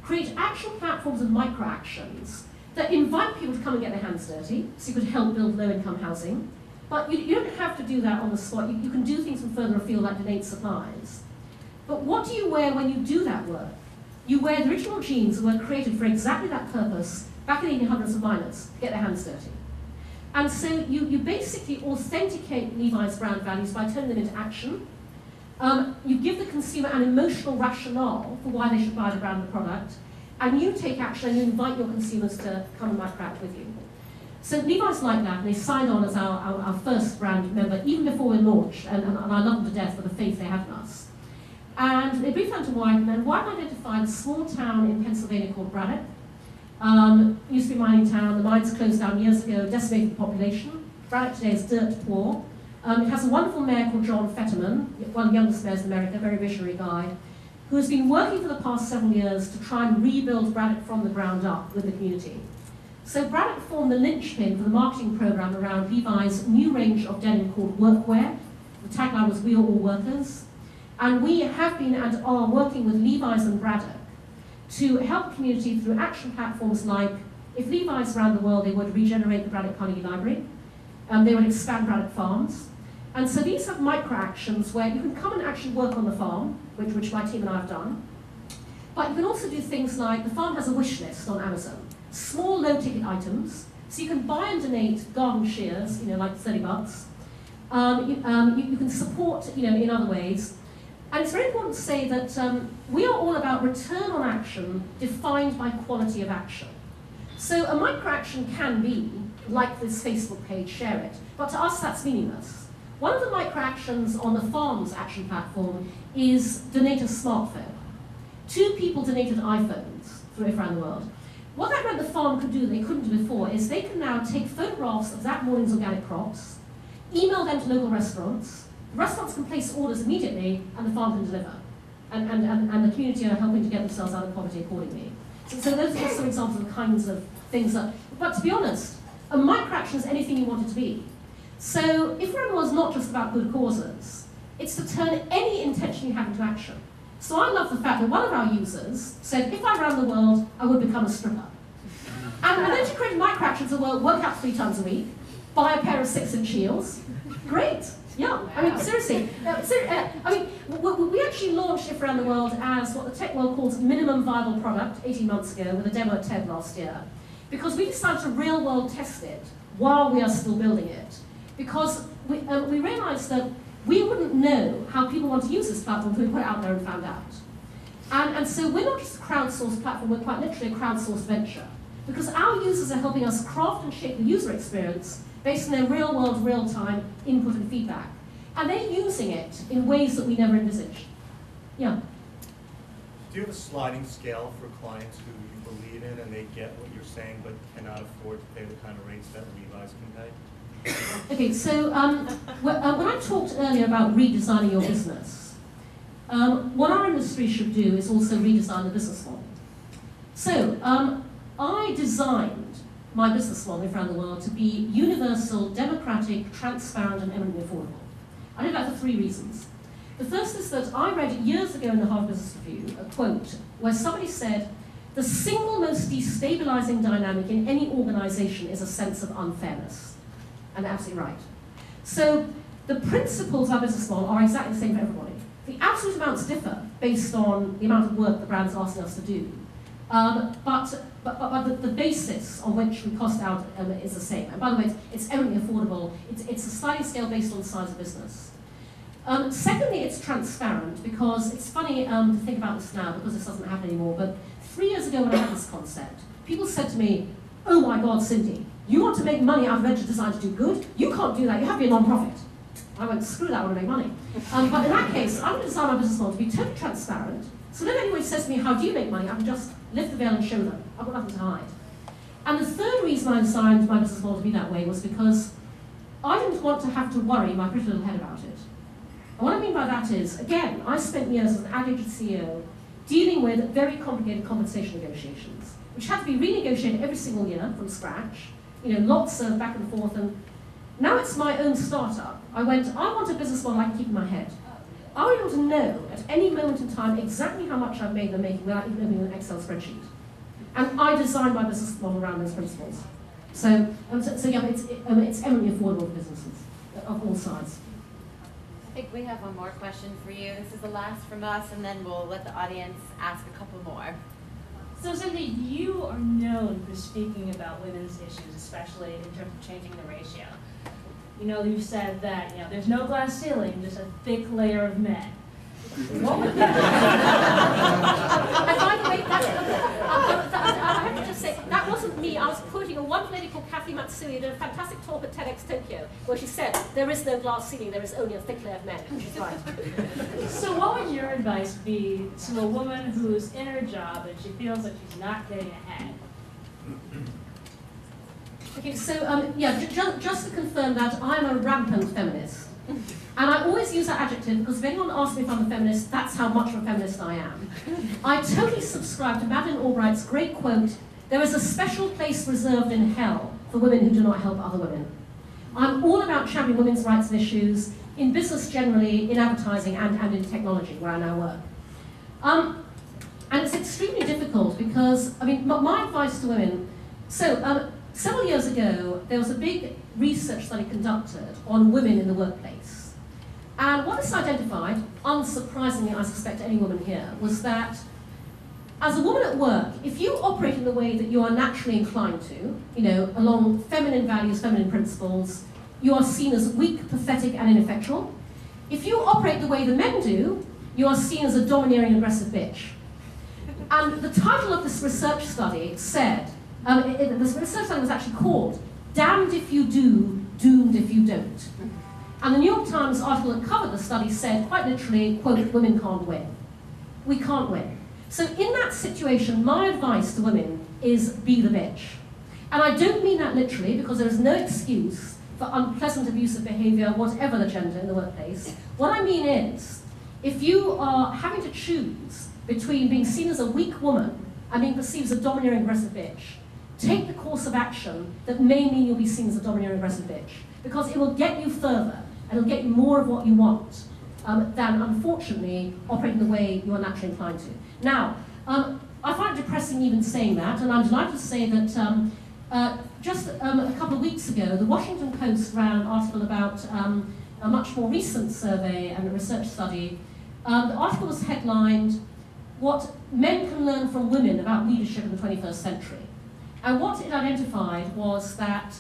Create action platforms and micro-actions that invite people to come and get their hands dirty, so you could help build low-income housing. But you don't have to do that on the spot. You can do things from further afield, like donate supplies. But what do you wear when you do that work? You wear the original jeans that were created for exactly that purpose back in the 1800s of miners, to get their hands dirty. And so you basically authenticate Levi's brand values by turning them into action. You give the consumer an emotional rationale for why they should buy the brand and the product, and you take action and you invite your consumers to come and interact with you. So Levi's like that, and they signed on as our first brand member even before we launched, and I love them to death for the faith they have in us. And they briefed onto Wyden, and Wyden identified a small town in Pennsylvania called Braddock. Used to be a mining town, the mines closed down years ago, decimated the population. Braddock today is dirt poor. It has a wonderful mayor called John Fetterman, one of the youngest mayors in America, a very visionary guy, who has been working for the past several years to try and rebuild Braddock from the ground up with the community. So Braddock formed the linchpin for the marketing program around Levi's new range of denim called Workwear. The tagline was, "We are all workers." And we have been and are working with Levi's and Braddock to help the community through action platforms like, if Levi's around the world, they would regenerate the Braddock Carnegie Library, they would expand Braddock Farms. And so these have micro-actions where you can come and actually work on the farm, which my team and I have done. But you can also do things like, the farm has a wish list on Amazon, small low-ticket items, so you can buy and donate garden shears, like 30 bucks. You can support, in other ways. And it's very important to say that we are all about return on action defined by quality of action. So a micro-action can be, like this Facebook page, share it, but to us that's meaningless. One of the micro-actions on the farm's action platform is donate a smartphone. 2 people donated iPhones around the world. What that meant the farm could do that they couldn't do before is they can now take photographs of that morning's organic crops, email them to local restaurants, the restaurants can place orders immediately, and the farm can deliver. And the community are helping to get themselves out of poverty accordingly. So those are just some examples of the kinds of things that, but to be honest, a micro-action is anything you want it to be. So if Run was not just about good causes, it's to turn any intention you have into action. So I love the fact that one of our users said, if I ran the world, I would become a stripper. And then she created microactions that were work out 3 times a week, buy a pair of 6-inch heels. Great. Yeah, I mean, seriously. I mean, we actually launched it around the world as what the tech world calls minimum viable product 18 months ago with a demo at TED last year. Because we decided to real world test it while we are still building it. Because we realized that we wouldn't know how people want to use this platform until we put it out there and found out. And so we're not just a crowdsourced platform, we're quite literally a crowdsourced venture. Because our users are helping us craft and shape the user experience based on their real-world, real-time input and feedback. And they're using it in ways that we never envisaged. Yeah? Do you have a sliding scale for clients who you believe in and they get what you're saying but cannot afford to pay the kind of rates that LBi's can pay? Okay, so when I talked earlier about redesigning your business, what our industry should do is also redesign the business model. So I designed my business model around the world to be universal, democratic, transparent, and eminently affordable. I did that for 3 reasons. The first is that I read years ago in the Harvard Business Review a quote where somebody said, the single most destabilizing dynamic in any organization is a sense of unfairness. And they're absolutely right. So the principles of our business model are exactly the same for everybody. The absolute amounts differ based on the amount of work the brand's asking us to do. But the basis on which we cost out is the same. And by the way, it's eminently affordable. It's a sliding scale based on the size of business. Secondly, it's transparent because it's funny to think about this now because this doesn't happen anymore. But 3 years ago when I had this concept, people said to me, oh my God, Cindy, you want to make money out of venture design to do good? You can't do that. You have to be a non-profit. I went, screw that, I want to make money. But in that case, I would design my business model to be totally transparent. So then anyone says to me, how do you make money? I can just lift the veil and show them. I've got nothing to hide. And the third reason I designed my business model to be that way was because I didn't want to have to worry my pretty little head about it. And what I mean by that is, again, I spent years as an ad agency CEO dealing with very complicated compensation negotiations, which had to be renegotiated every single year from scratch, lots of back and forth. And now it's my own startup. I went, I want a business model I can keep in my head. I want able to know at any moment in time exactly how much I've made them making without even opening an Excel spreadsheet. And I designed my business model around those principles. So yeah, it's eminently affordable for businesses of all sizes. I think we have one more question for you. This is the last from us, and then we'll let the audience ask a couple more. So Cindy, you are known for speaking about women's issues, especially in terms of changing the ratio. You've said that there's no glass ceiling, just a thick layer of men. What would that? And by the way, I have to just say, that wasn't me. I was quoting a wonderful lady called Kathy Matsui who did a fantastic talk at TEDx Tokyo, where she said, there is no glass ceiling, there is only a thick layer of men. She's right. So what would your advice be to a woman who's in her job and she feels like she's not getting ahead? Okay, so yeah, just to confirm that I'm a rampant feminist. And I always use that adjective because if anyone asks me if I'm a feminist, that's how much of a feminist I am. I totally subscribe to Madeleine Albright's great quote, there is a special place reserved in hell for women who do not help other women. I'm all about championing women's rights and issues in business generally, in advertising, and in technology, where I now work. And it's extremely difficult because, my advice to women, several years ago, there was a big research study conducted on women in the workplace. And what this identified, unsurprisingly I suspect to any woman here, was that as a woman at work, if you operate in the way that you are naturally inclined to, along feminine values, feminine principles, you are seen as weak, pathetic, and ineffectual. If you operate the way the men do, you are seen as a domineering, aggressive bitch. And the title of this research study said, this research study was actually called Damned If You Do, Doomed If You Don't. And the New York Times article that covered the study said, quite literally, quote, women can't win. We can't win. So in that situation, my advice to women is be the bitch. And I don't mean that literally because there is no excuse for unpleasant abusive behavior, whatever the gender in the workplace. What I mean is, if you are having to choose between being seen as a weak woman and being perceived as a domineering, aggressive bitch, take the course of action that may mean you'll be seen as a domineering, aggressive bitch, because it will get you further and it'll get you more of what you want than, unfortunately, operating the way you are naturally inclined to. Now, I find it depressing even saying that, and I'm delighted to say that just a couple of weeks ago, the Washington Post ran an article about a much more recent survey and a research study. The article was headlined, "What Men Can Learn from Women About Leadership in the 21st Century." And what it identified was that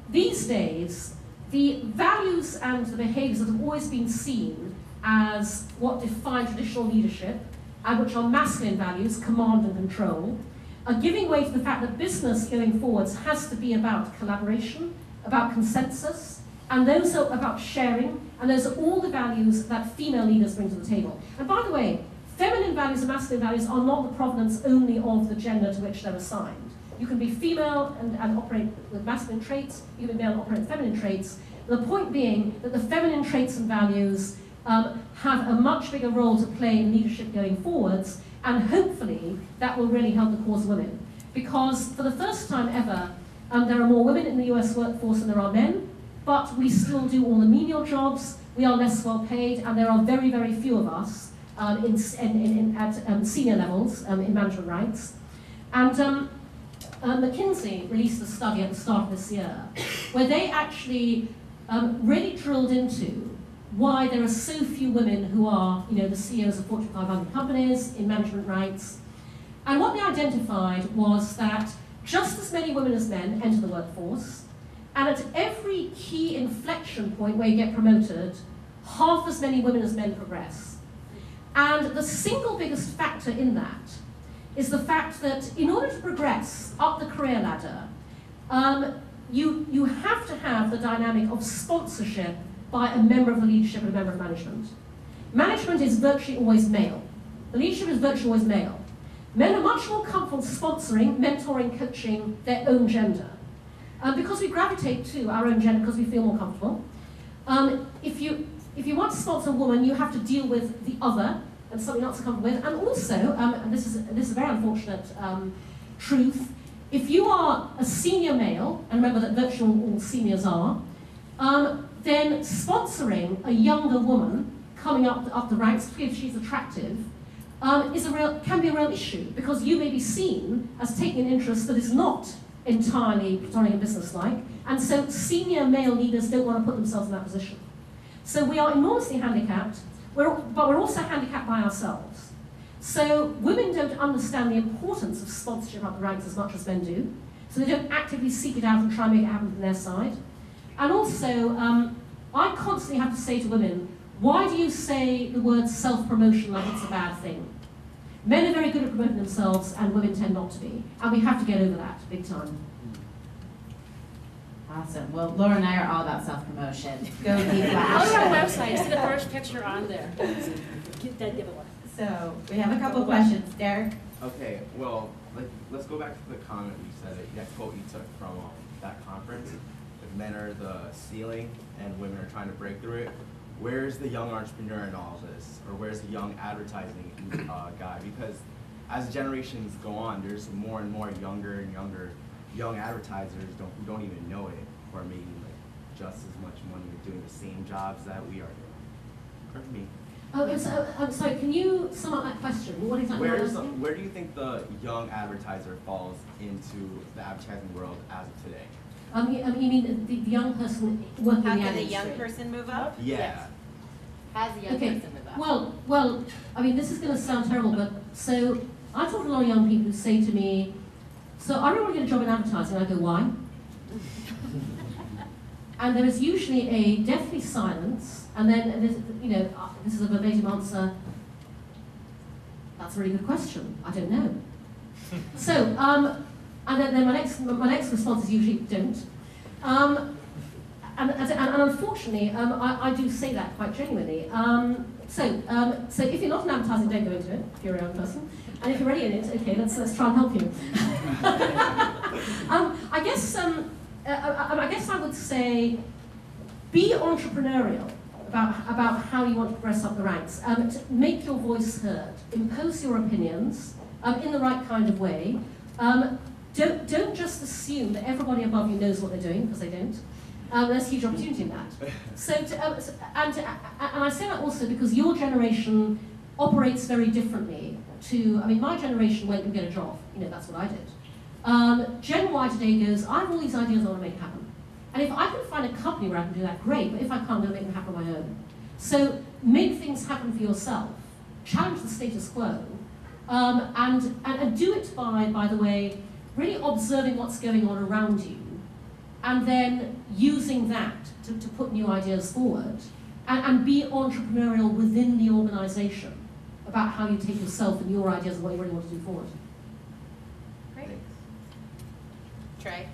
these days, the values and the behaviors that have always been seen as what define traditional leadership, and which are masculine values, command and control, are giving way to the fact that business going forwards has to be about collaboration, about consensus, and those are about sharing, and those are all the values that female leaders bring to the table. And by the way, feminine values and masculine values are not the provenance only of the gender to which they're assigned. You can be female and operate with masculine traits, you can be male and operate with feminine traits. The point being that the feminine traits and values have a much bigger role to play in leadership going forwards, and hopefully that will really help the cause of women. Because for the first time ever, there are more women in the US workforce than there are men, but we still do all the menial jobs, we are less well paid, and there are very, very few of us at senior levels in management ranks. And McKinsey released a study at the start of this year where they actually really drilled into why there are so few women who are, the CEOs of Fortune 500 companies in management ranks. And what they identified was that just as many women as men enter the workforce, and at every key inflection point where you get promoted, half as many women as men progress. And the single biggest factor in that is the fact that in order to progress up the career ladder, you have to have the dynamic of sponsorship by a member of the leadership and a member of management. Management is virtually always male. The leadership is virtually always male. Men are much more comfortable sponsoring, mentoring, coaching their own gender. Because we gravitate to our own gender because we feel more comfortable. If you want to sponsor a woman, you have to deal with the other, and something not so comfortable with. And also, and this is a very unfortunate truth, if you are a senior male, and remember that virtually all seniors are, then sponsoring a younger woman coming up the ranks, if she's attractive, can be a real issue, because you may be seen as taking an interest that is not entirely platonic and businesslike, and so senior male leaders don't want to put themselves in that position. So we are enormously handicapped, but we're also handicapped by ourselves. So women don't understand the importance of sponsorship up the ranks as much as men do, so they don't actively seek it out and try and make it happen from their side. And also, I constantly have to say to women, why do you say the word self-promotion like it's a bad thing? Men are very good at promoting themselves, and women tend not to be. And we have to get over that, big time. Awesome. Well, Laura and I are all about self-promotion. Go Go to our website, see the first picture on there. Get that giveaway. So, we have a couple questions. Derek? Okay, well, let's go back to the comment you said, that quote you took from that conference. If men are the ceiling and women are trying to break through it, where's the young entrepreneur in all this? Or where's the young advertising guy? Because as generations go on, there's more and more younger and younger young advertisers who don't even know it, who are making just as much money doing the same jobs that we are doing. For me. I'm sorry, can you sum up that question? What exactly are you asking? Where do you think the young advertiser falls into the advertising world as of today? You mean the young person working in the How ad can the industry? young person move up? Yeah. Yes. How's the young person move up? Well, I mean, this is going to sound terrible, but so I talk to a lot of young people who say to me, so I really want to get a job in advertising. I go, why? And there is usually a deathly silence, and then, this is a verbatim answer, that's a really good question, I don't know. So, and then my next response is usually don't. And unfortunately, I do say that quite genuinely. So if you're not in advertising, don't go into it, if you're a young person. And if you're already in it, okay, let's try and help you. I guess I would say, be entrepreneurial about how you want to progress up the ranks. To make your voice heard, impose your opinions in the right kind of way. Don't just assume that everybody above you knows what they're doing, because they don't. There's a huge opportunity in that. And I say that also because your generation operates very differently to, I mean, my generation went and get a job. That's what I did. Gen Y today goes, I have all these ideas, I want to make it happen. And if I can find a company where I can do that, great, but if I can't, I'm going to make them happen on my own. So make things happen for yourself, challenge the status quo, and do it by the way, really observing what's going on around you, and then using that to put new ideas forward, and be entrepreneurial within the organization about how you take yourself and your ideas and what you really want to do forward. Great. Trey?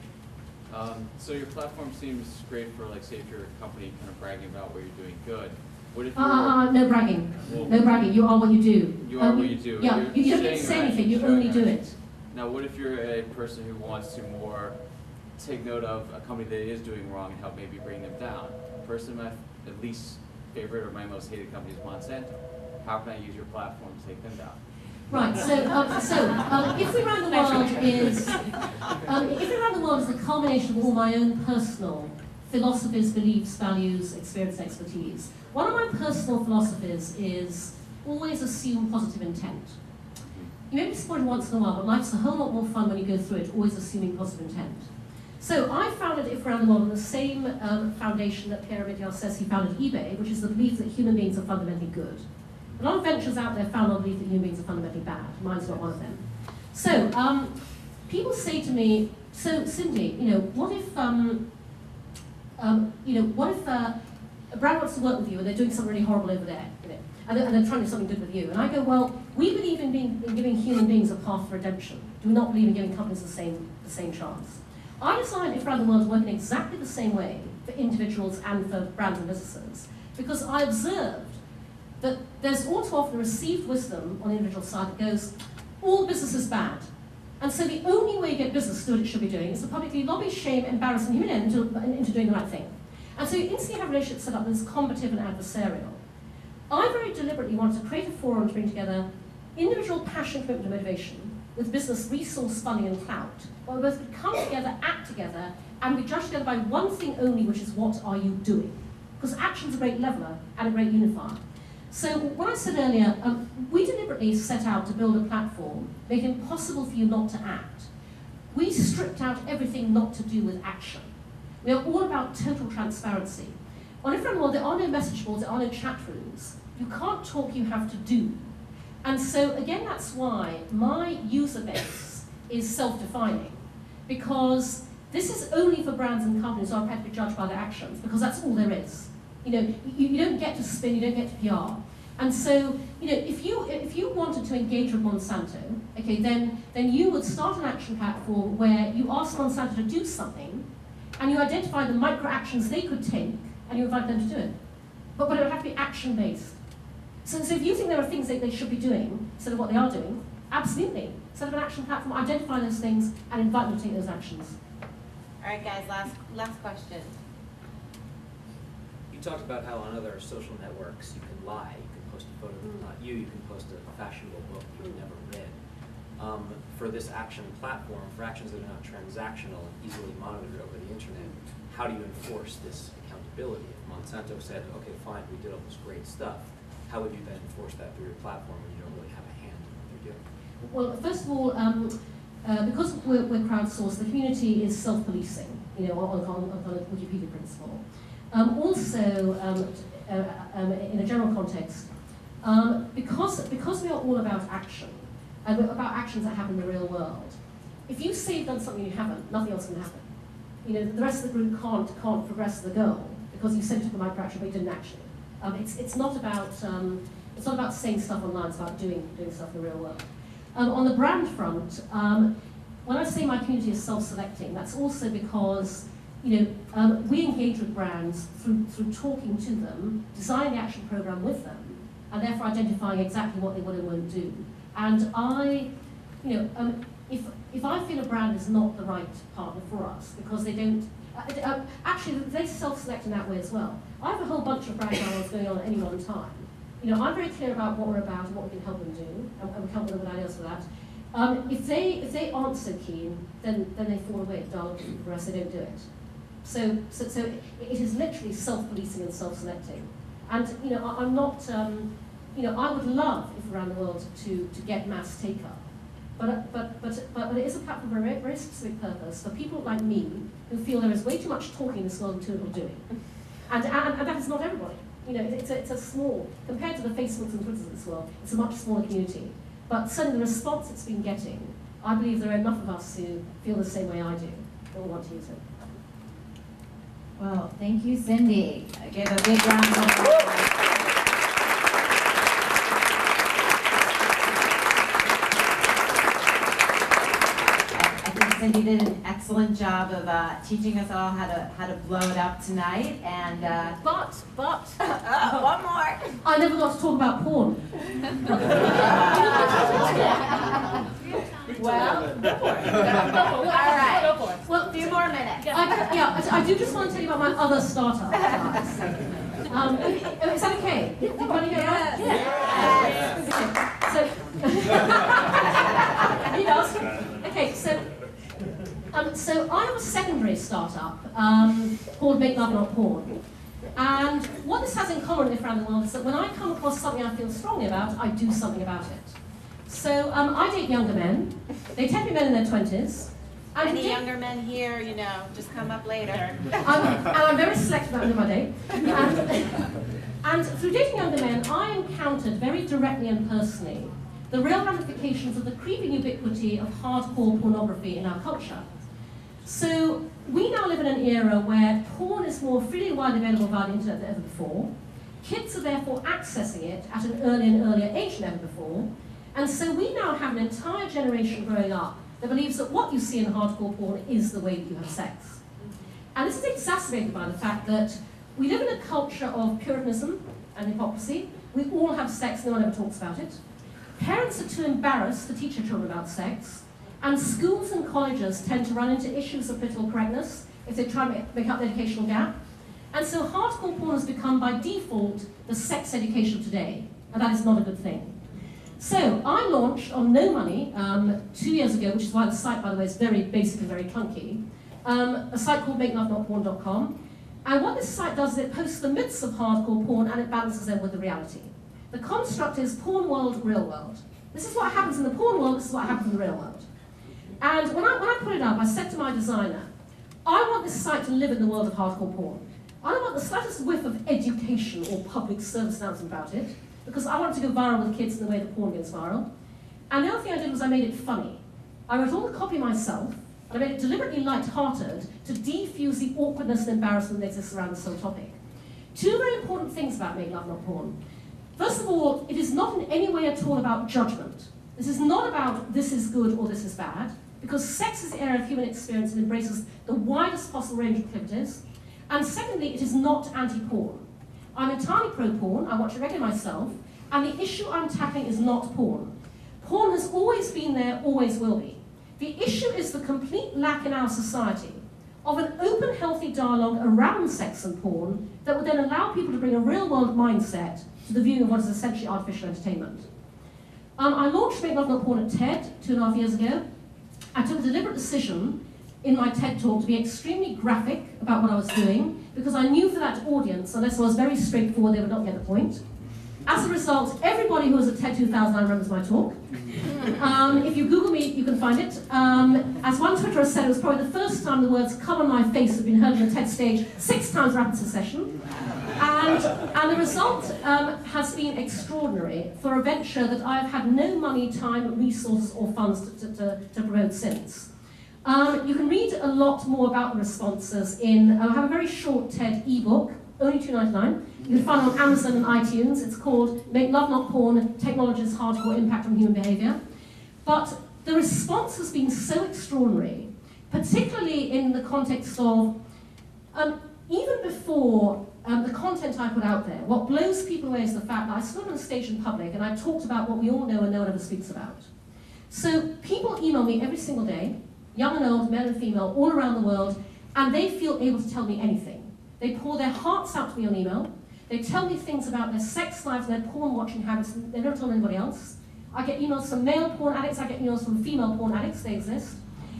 So your platform seems great for, like, say, if you're a company kind of bragging about what you're doing good. What if no bragging. Well, no bragging. You are what you do. You are what you do. Yeah, you don't get to say anything. You only do it. Now, what if you're a person who wants to more take note of a company that is doing wrong and help maybe bring them down? A person my at least favorite or my most hated company is Monsanto. How can I use your platform to take them down? Right. So, if we around the world is, if we around the world is the culmination of all my own personal philosophies, beliefs, values, experience, expertise. One of my personal philosophies is always assume positive intent. You may be disappointed once in a while, but life's a whole lot more fun when you go through it, always assuming positive intent. So I founded If Around the World on the same foundation that Pierre Mignott says he founded eBay, which is the belief that human beings are fundamentally good. A lot of ventures out there found on the belief that human beings are fundamentally bad. Mine's not one of them. So people say to me, so Cindy, what if a brand wants to work with you and they're doing something really horrible over there, and they're trying to do something good with you. And I go, well, we believe in giving human beings a path to redemption. Do we not believe in giving companies the same chance? I designed If Around the World working exactly the same way for individuals and for brands and businesses, because I observed that there's all too often received wisdom on the individual side that goes, all business is bad. And so the only way you get business to do what it should be doing is to publicly lobby, shame, embarrass, and humiliate into doing the right thing. And so you instantly have relationships set up that is combative and adversarial. I very deliberately wanted to create a forum to bring together individual passion, commitment, and motivation with business resource, funding, and clout, where we both could come together, act together, and be judged together by one thing only, which is what are you doing? Because action's a great leveler and a great unifier. So what I said earlier, we deliberately set out to build a platform, make it impossible for you not to act. We stripped out everything not to do with action. We are all about total transparency. On If Around the World, there are no message boards, there are no chat rooms. You can't talk, you have to do. And so, again, that's why my user base is self-defining, because this is only for brands and companies who are prepared to be judged by their actions, because that's all there is. You don't get to spin, you don't get to PR. And so, if you wanted to engage with Monsanto, okay, then you would start an action platform where you ask Monsanto to do something, and you identify the micro actions they could take, and you invite them to do it. But it would have to be action-based. So if you think there are things that they should be doing instead of what they are doing, absolutely. Set up an action platform, identify those things, and invite them to take those actions. All right, guys, last question. You talked about how on other social networks you can lie. You can post a photo that's not you. You can post a fashionable book you've never read. For this action platform, for actions that are not transactional and easily monitored over the internet, how do you enforce this accountability? If Monsanto said, okay, fine, we did all this great stuff, how would you then enforce that through your platform when you don't really have a hand in what they're doing? Well, first of all, because we're crowdsourced, the community is self-policing, on a Wikipedia principle. Also, in a general context, because we are all about action, and about actions that happen in the real world, if you say you've done something you haven't, nothing else can happen. The rest of the group can't progress the goal because you said you took the micro action, but you didn't actually. It's not about saying stuff online. It's about doing stuff in the real world. On the brand front, when I say my community is self-selecting, that's also because we engage with brands through talking to them, designing the action program with them, and therefore identifying exactly what they will and won't do. And if I feel a brand is not the right partner for us because they don't, actually they self-select in that way as well. I have a whole bunch of brand dialogues going on at any one time. I'm very clear about what we're about and what we can help them do, and we come up with ideas for that. If they aren't so keen, then they fall away. Dialogue doesn't progress. They don't do it. So it is literally self-policing and self-selecting. And I'm not I would love if around the world to get mass take-up. But it is a platform for a very, very specific purpose for people like me who feel there is way too much talking in this world and too little doing. And that is not everybody. It's a small, compared to the Facebooks and Twitters of this world, it's a much smaller community. But certainly the response it's been getting, I believe there are enough of us who feel the same way I do, that will want to use it. Well, thank you, Cindy. I gave a big round of applause. Cindy did an excellent job of teaching us all how to blow it up tonight, and but one more. I never got to talk about porn. Well, go for it. All right. Go for it. Well, a few more minutes. I do just want to tell you about my other startup. Is that okay? Did you want to hear that? Yes. Yes. Okay, so I have a secondary startup called Make Love Not Porn. And what this has in common with around the world is that when I come across something I feel strongly about, I do something about it. So I date younger men. They tend to be men in their 20s. Any younger men here, just come up later. I'm very selective about whom I date. And through dating younger men, I encountered very directly and personally the real ramifications of the creeping ubiquity of hardcore pornography in our culture. So we now live in an era where porn is more freely and widely available via the internet than ever before. Kids are therefore accessing it at an earlier and earlier age than ever before. And so we now have an entire generation growing up that believes that what you see in hardcore porn is the way that you have sex. And this is exacerbated by the fact that we live in a culture of puritanism and hypocrisy. We all have sex, no one ever talks about it. Parents are too embarrassed to teach their children about sex, and schools and colleges tend to run into issues of political correctness if they try to make up the educational gap. And so hardcore porn has become, by default, the sex education of today, and that is not a good thing. So I launched on no money 2 years ago, which is why the site, by the way, is very basic and very clunky, a site called MakeLoveNotPorn.com. And what this site does is it posts the myths of hardcore porn and it balances them with the reality. The construct is porn world, real world. This is what happens in the porn world, this is what happens in the real world. And when I put it up, I said to my designer, I want this site to live in the world of hardcore porn. I don't want the slightest whiff of education or public service announcement about it, because I want it to go viral with kids in the way that porn goes viral. And the other thing I did was I made it funny. I wrote all the copy myself, and I made it deliberately light-hearted to defuse the awkwardness and embarrassment that exists around this whole topic. Two very important things about Make Love Not Porn. First of all, it is not in any way at all about judgment. This is not about this is good or this is bad, because sex is the area of human experience and embraces the widest possible range of activities. And secondly, it is not anti-porn. I'm entirely pro-porn, I watch it regularly myself, and the issue I'm tackling is not porn. Porn has always been there, always will be. The issue is the complete lack in our society of an open, healthy dialogue around sex and porn that would then allow people to bring a real-world mindset to the viewing of what is essentially artificial entertainment. I launched Make Love Not Porn at TED 2.5 years ago. I took a deliberate decision in my TED talk to be extremely graphic about what I was doing, because I knew for that audience, unless I was very straightforward, they would not get the point. As a result, everybody who was at TED 2009 remembers my talk. If you Google me, you can find it. As one Twitterer said, it was probably the first time the words "come on my face" had been heard on the TED stage 6 times rapid succession. And the result has been extraordinary for a venture that I've had no money, time, resources, or funds to promote since. You can read a lot more about the responses in, I have a very short TED ebook, only $2.99. You can find it on Amazon and iTunes. It's called Make Love Not Porn, Technology's Hardcore Impact on Human Behavior. But the response has been so extraordinary, particularly in the context of, even before the content I put out there, what blows people away is the fact that I stood on a stage in public and I talked about what we all know and no one ever speaks about. So people email me every single day, young and old, male and female, all around the world, and they feel able to tell me anything. They pour their hearts out to me on email. They tell me things about their sex lives and their porn watching habits they never told anybody else. I get emails from male porn addicts, I get emails from female porn addicts, they exist.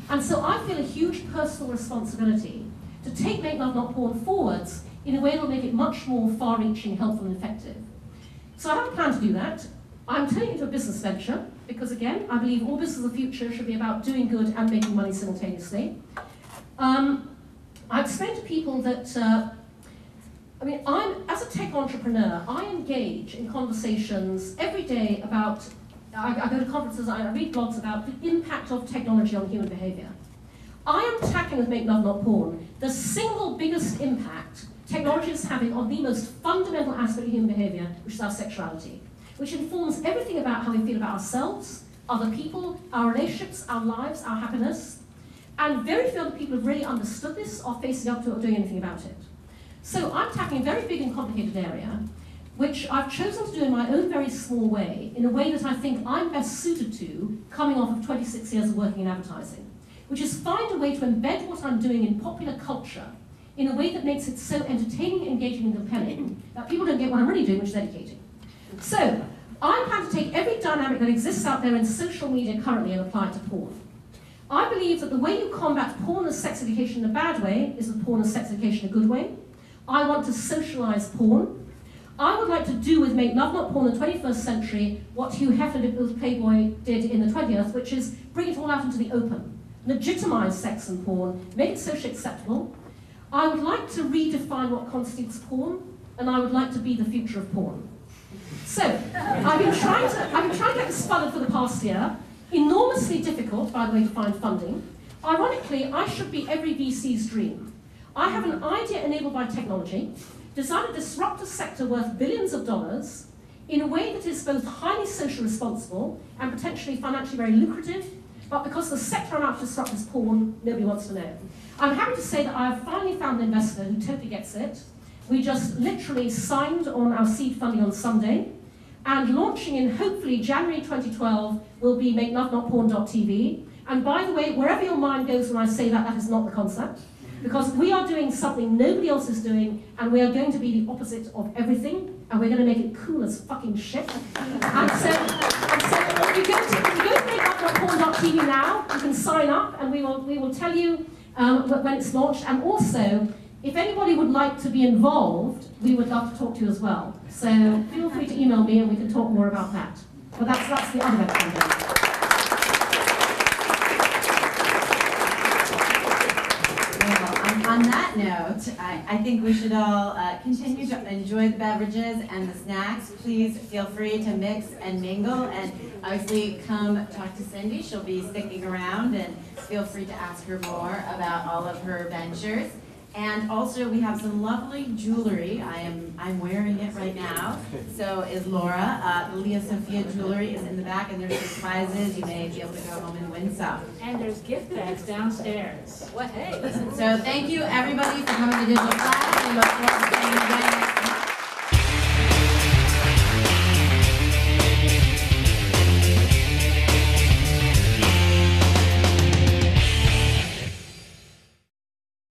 And so I feel a huge personal responsibility to take Make Love Not Porn forwards in a way that will make it much more far-reaching, helpful and effective. So I have a plan to do that. I'm turning it into a business venture because, again, I believe all business of the future should be about doing good and making money simultaneously. I explain to people that, as a tech entrepreneur, I engage in conversations every day about, I go to conferences, I read blogs about the impact of technology on human behavior. I am tackling with Make Love Not Porn the single biggest impact technology is having on the most fundamental aspect of human behavior, which is our sexuality, which informs everything about how we feel about ourselves, other people, our relationships, our lives, our happiness. And very few other people have really understood this or facing up to it or doing anything about it. So I'm tackling a very big and complicated area, which I've chosen to do in my own very small way, in a way that I think I'm best suited to, coming off of 26 years of working in advertising, which is find a way to embed what I'm doing in popular culture in a way that makes it so entertaining, engaging, and compelling that people don't get what I'm really doing, which is educating. So I plan to take every dynamic that exists out there in social media currently and apply it to porn. I believe that the way you combat porn as sex education in a bad way is with porn as sex education in a good way. I want to socialize porn. I would like to do with Make Love Not Porn in the 21st century what Hugh Hefner with Playboy did in the 20th, which is bring it all out into the open, legitimize sex and porn, make it socially acceptable. I would like to redefine what constitutes porn, and I would like to be the future of porn. So, I've been trying to get this funded for the past year. Enormously difficult, by the way, to find funding. Ironically, I should be every VC's dream. I have an idea enabled by technology, designed to disrupt a sector worth billions of dollars in a way that is both highly socially responsible and potentially financially very lucrative, but because the sector I'm out to disrupt is porn, nobody wants to know. I'm happy to say that I have finally found an investor who totally gets it. We just literally signed on our seed funding on Sunday, and launching in hopefully January 2012 will be MakeLoveNotPorn.tv. And by the way, wherever your mind goes when I say that, that is not the concept. Because we are doing something nobody else is doing, and we are going to be the opposite of everything, and we're going to make it cool as fucking shit. And so if you go to MakeLoveNotPorn.tv now, you can sign up, and we will tell you when it's launched. And also, if anybody would like to be involved, we would love to talk to you as well. So feel free to email me and we can talk more about that. But that's the other website. Well, on that note, I think we should all continue to enjoy the beverages and the snacks. Please feel free to mix and mingle, and obviously come talk to Cindy. She'll be sticking around, and feel free to ask her more about all of her ventures. And also, we have some lovely jewelry. I'm wearing it right now. So is Laura. The Leah Sophia jewelry is in the back, and there's surprises. You may be able to go home and win some. And there's gift bags downstairs. What? Hey. So thank you, everybody, for coming to Digital Flash. We look forward to seeing you